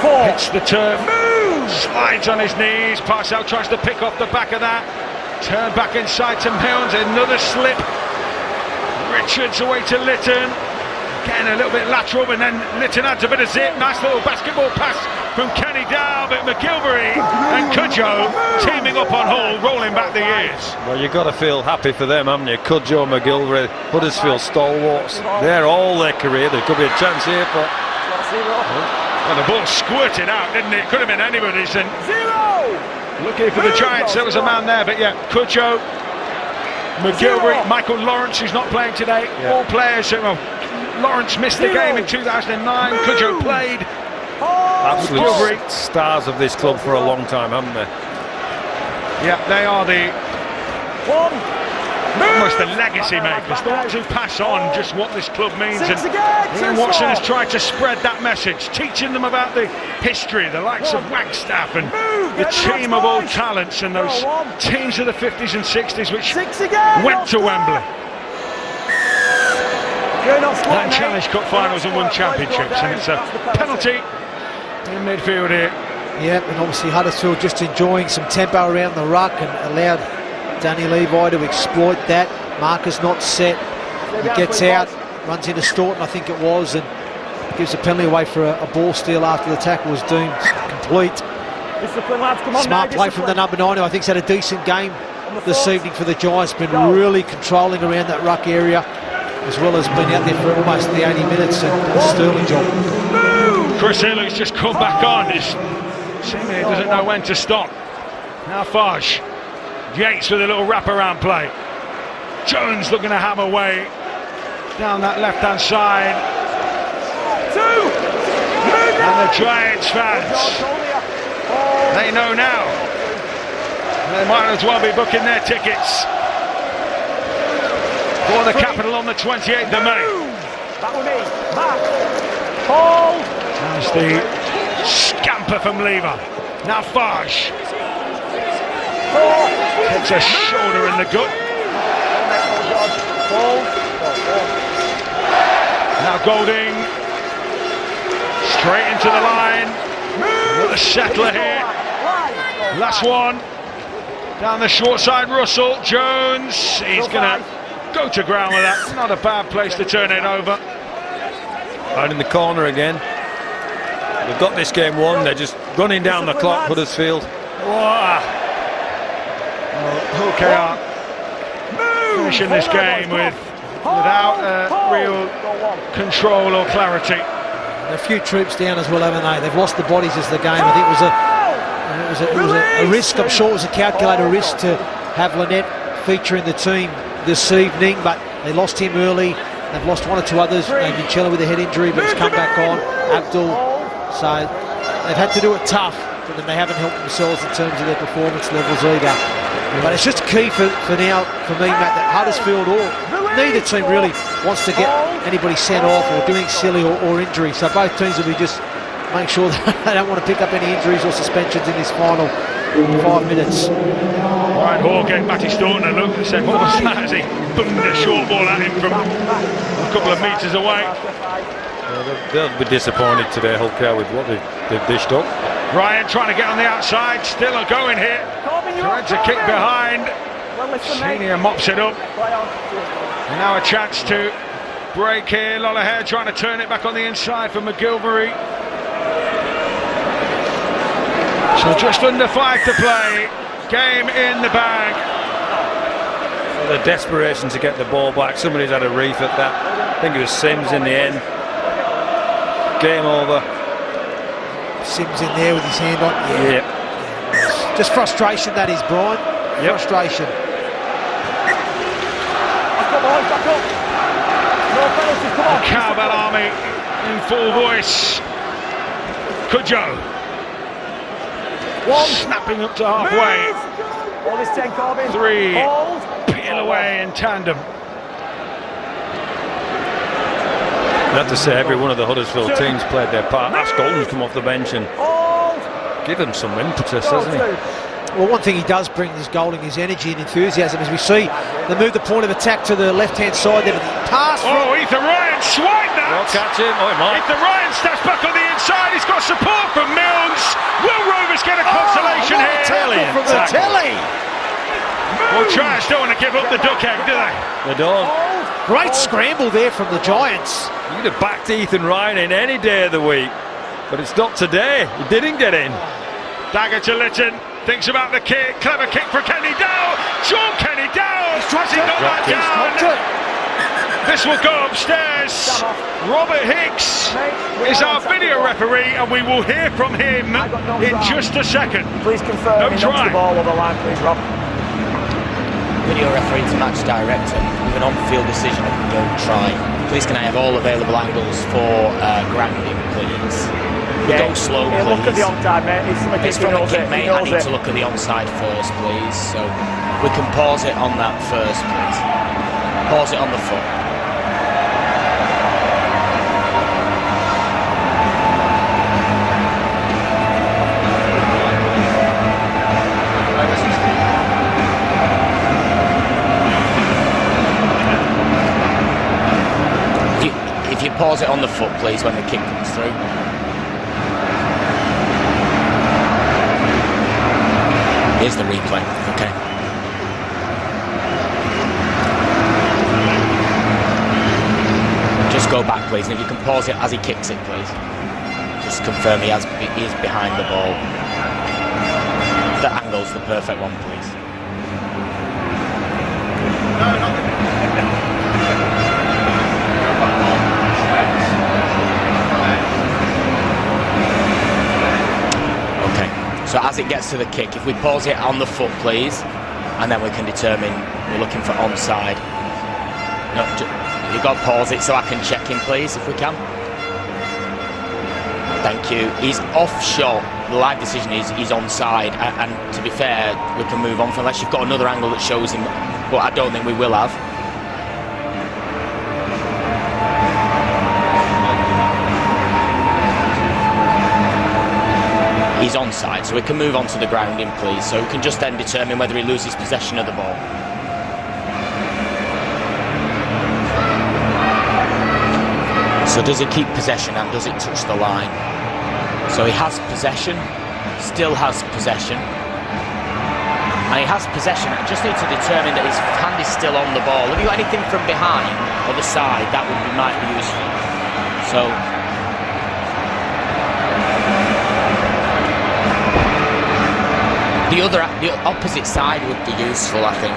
hits the turf, slides on his knees, pass out, tries to pick off the back of that. Turn back inside to Milnes, another slip. Richards away to Litton. Again a little bit lateral, and then Litton adds a bit of zip. Nice little basketball pass from Kenny Dow, but McGillvary and Cudjoe teaming up on Hull, rolling back the years. Well, you've got to feel happy for them, haven't you? Cudjoe, McGillvary, Huddersfield stalwarts. They're all their career. There could be a chance here, but... Well, the ball squirted out, didn't it? Could have been anybody's. And looking for the Giants, there was a man there, but yeah, Cudjoe, McGillvary, Michael Lawrence, who's not playing today. All players, well, Lawrence missed the game in 2009, Cudjoe played. Absolute stars of this club for a long time, haven't they? Yeah, they are the almost the legacy makers, the ones who pass on just what this club means. And Ian Watson has tried to spread that message, teaching them about the history, the likes of Wagstaff and the team of old talents and those teams of the 50s and 60s which went to Wembley. And Challenge Cup Finals and won championships, and it's a penalty in midfield here. Yeah, and obviously Huddersfield just enjoying some tempo around the ruck and allowed Danny Levi to exploit that. Marker's not set. He gets out, runs into Staunton, I think it was, and gives a penalty away for a ball steal after the tackle was deemed complete. Smart play from the number 9, who I think's had a decent game this evening for the Giants. Been really controlling around that ruck area, as well as been out there for almost the 80 minutes, and a sterling job. Chris Hill, who's just come back on, seemingly doesn't know when to stop. Now Fage. Yates with a little wraparound play. Jones looking to hammer away down that left-hand side. And the Giants fans, they know now. They might as well be booking their tickets for the capital on the 28th of May. There's the scamper from Lever. Now Fage. Takes a shoulder in the gut. Now Golding. Straight into the line. Another settler here. Last one. Down the short side, Russell. Jones. He's going to go to ground with that. Not a bad place to turn it over. Out in the corner again. They've got this game won. They're just running down the clock, Huddersfield. Hull KR finishing this game without real control or clarity. A few troops down as well, haven't they? They've lost the bodies as the game. I think it was a risk. I'm sure it was a calculated risk to have Lynette feature in the team this evening, but they lost him early. They've lost one or two others. Michela with a head injury, but he's come back on. Abdul. So they've had to do it tough, but then they haven't helped themselves in terms of their performance levels either. But it's just key for now, for me, Matt, that Huddersfield or neither team really wants to get anybody sent off or doing silly or injury. So both teams will be just make sure that they don't want to pick up any injuries or suspensions in this final 5 minutes. Ryan Hall getting Matty Staunton a look and said, what was that, as he boomed a short ball at him from a couple of metres away. They'll be disappointed today, Hull KR, with what they've dished up. Ryan trying to get on the outside, still a going here. Trying to kick behind. Senior mops it up. And now a chance to break here. Lollaher trying to turn it back on the inside for McGillvary. So just under 5 to play. Game in the bag. So the desperation to get the ball back. Somebody's had a reef at that. I think it was Sims in the end. Game over. Sims in there with his hand on. Yeah. Just frustration, that is, Brian. Yep. Frustration. The Cowbell Army in full voice. Cudjoe snapping up to halfway. 3 peel away in tandem. I have to say, every one of the Huddersfield teams played their part. Ash Golden's come off the bench and given some impetus, hasn't he? Well, one thing he does bring is goaling, his energy and enthusiasm. As we see, they move the point of attack to the left-hand side there. Pass from... Oh, Ethan Ryan swiped that! Well, catch him. Oh, he might. Ethan Ryan steps back on the inside. He's got support from Milnes. Will Rovers get a consolation here? Tackle from the telly. Well, Giants don't want to give up the duck egg, do they? They don't. Great scramble there from the Giants. You'd have backed Ethan Ryan in any day of the week, but it's not today. He didn't get in. Dagger to Litton. Thinks about the kick. Clever kick for Kenny Dow. Sean Kenny Dow. Has he got that down? This will go upstairs. Robert Hicks is our video referee, and we will hear from him in just a second. Please confirm. No try. The ball over the line, please, Rob. Video referee to match director with an on-field decision of no try. Please can I have all available angles for grounding, please? We'll go slow, please. Look at the onside, mate. It's from the kick, mate. I need to look at the onside first, please. So we can pause it on that first, please. Pause it on the foot. If you pause it on the foot, please, when the kick comes through. Here's the replay. Okay. Just go back, please, and if you can pause it as he kicks it, please. Just confirm he is behind the ball. The angle's the perfect one, please. So as it gets to the kick, if we pause it on the foot, please, and then we can determine we're looking for onside. No, you've got to pause it so I can check him, please, if we can. Thank you. He's off shot. The live decision is he's onside, and to be fair, we can move on unless you've got another angle that shows him, but I don't think we will have. He's onside, so we can move on to the grounding, please. So we can just then determine whether he loses possession of the ball. So does he keep possession and does it touch the line? So he has possession, still has possession. And he has possession. I just need to determine that his hand is still on the ball. Have you got anything from behind or the side? That might be useful. So the opposite side would be useful, I think,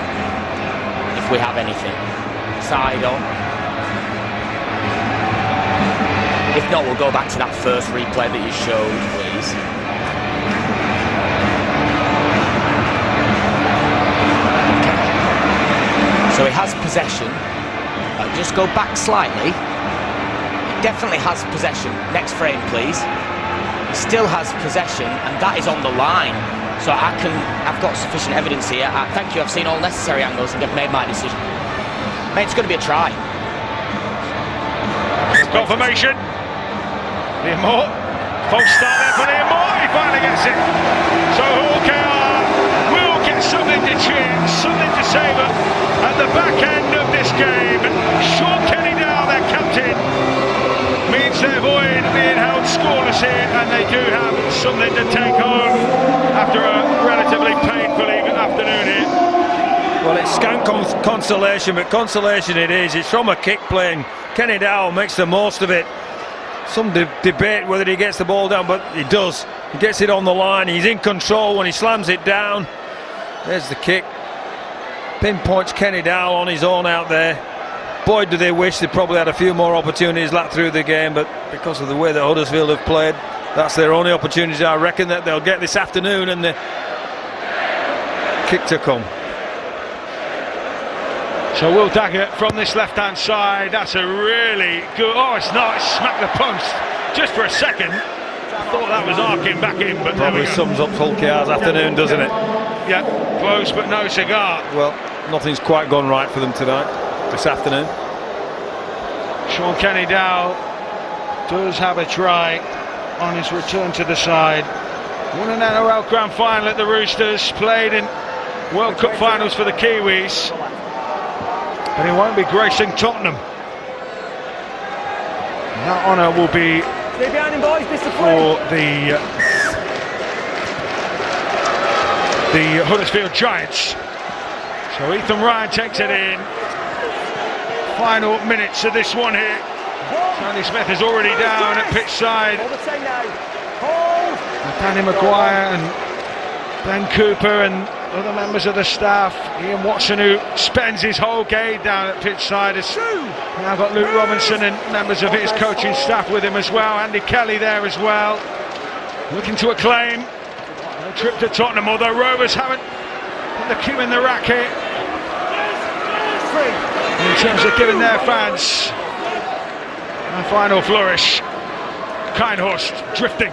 if we have anything. Side on. If not, we'll go back to that first replay that you showed, please. Okay. So he has possession. Just go back slightly. He definitely has possession. Next frame, please. He still has possession, and that is on the line. So I've got sufficient evidence here. Thank you, I've seen all necessary angles and I've made my decision. Mate, it's going to be a try. Confirmation. Liam Moore. False start there for Liam Moore. He finally gets it. So Hull KR will get something to cheer, something to savour at the back end of this game. Sean Kenny Dow, their captain, means they avoid being held scoreless here, and they do have something to take home after a relatively painful afternoon here. Well, it's scant consolation, but consolation it is. It's from a kick play, and Kenny Dow makes the most of it. Some debate whether he gets the ball down, but he does. He gets it on the line. He's in control when he slams it down. There's the kick. Pinpoints Kenny Dow on his own out there. Boy, do they wish they probably had a few more opportunities left through the game, but because of the way that Huddersfield have played, that's their only opportunity. I reckon that they'll get this afternoon, and the kick to come. So Will Daggett from this left-hand side. That's a really good... Oh, it's not. It smacked the post just for a second. I thought that was arcing back in, but probably sums up Hull KR's afternoon, doesn't it? Yeah, close but no cigar. Well, nothing's quite gone right for them tonight, this afternoon. Sean Kenny Dow does have a try on his return to the side. Won an NRL Grand Final at the Roosters, played in World Cup finals for the Kiwis, but he won't be gracing Tottenham. And that honour will be for the Huddersfield Giants. So Ethan Ryan takes it in. Final minutes of this one here. Tony Smith is already down at pitch side. Danny Maguire and Ben Cooper and other members of the staff. Ian Watson, who spends his whole game down at pitch side, has now got Luke Robinson and members of his coaching staff with him as well. Andy Kelly there as well, looking to acclaim a trip to Tottenham, although Rovers haven't put the cue in the racket in terms of giving their fans a final flourish. Kindhorst drifting.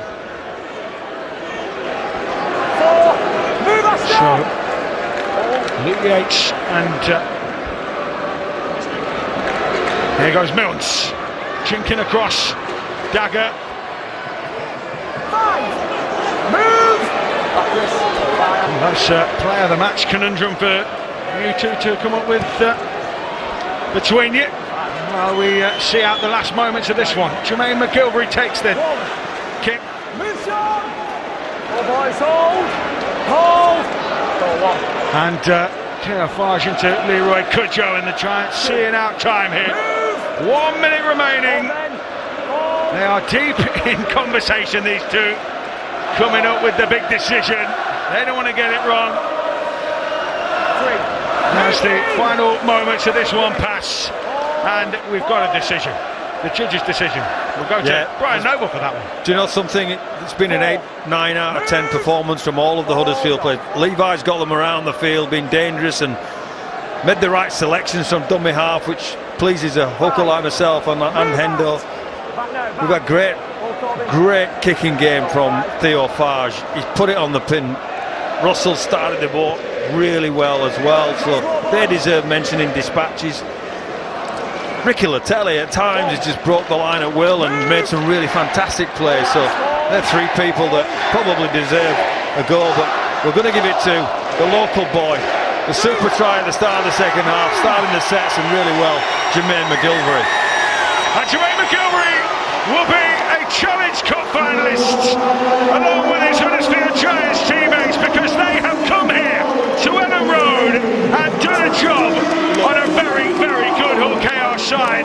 So Luke Yates and here goes Milnes, chinking across. Dagger. That's player of the match conundrum for you two to come up with between you while we see out the last moments of this one. Jermaine McGillvary takes the kick. And Taylor Farge into Leroy Cudjoe, and the Giants seeing out time here. 1 minute remaining. They are deep in conversation, these two, coming up with the big decision. They don't want to get it wrong. As the final moments of this one pass, and we've got a decision. The judge's decision. We'll go to Brian Noble for that one. Do you know something? It's been an 8-9 out of 10 performance from all of the Huddersfield players. Levi's got them around the field, been dangerous and made the right selections from dummy half, which pleases a hooker like myself and Hendo. We've got great kicking game from Theo Farge. He's put it on the pin. Russell started the ball really well as well, so they deserve mention in dispatches. Ricky Latelli at times has just broke the line at will and made some really fantastic plays, so they're three people that probably deserve a goal, but we're going to give it to the local boy, the super try at the start of the second half, starting the sets and really well, Jermaine McGillvary. And Jermaine McGillvary will be a Challenge Cup finalist along with his Huddersfield Giants teammates, because they have come here to Elland Road and done a job on a very, very good Hull KR side.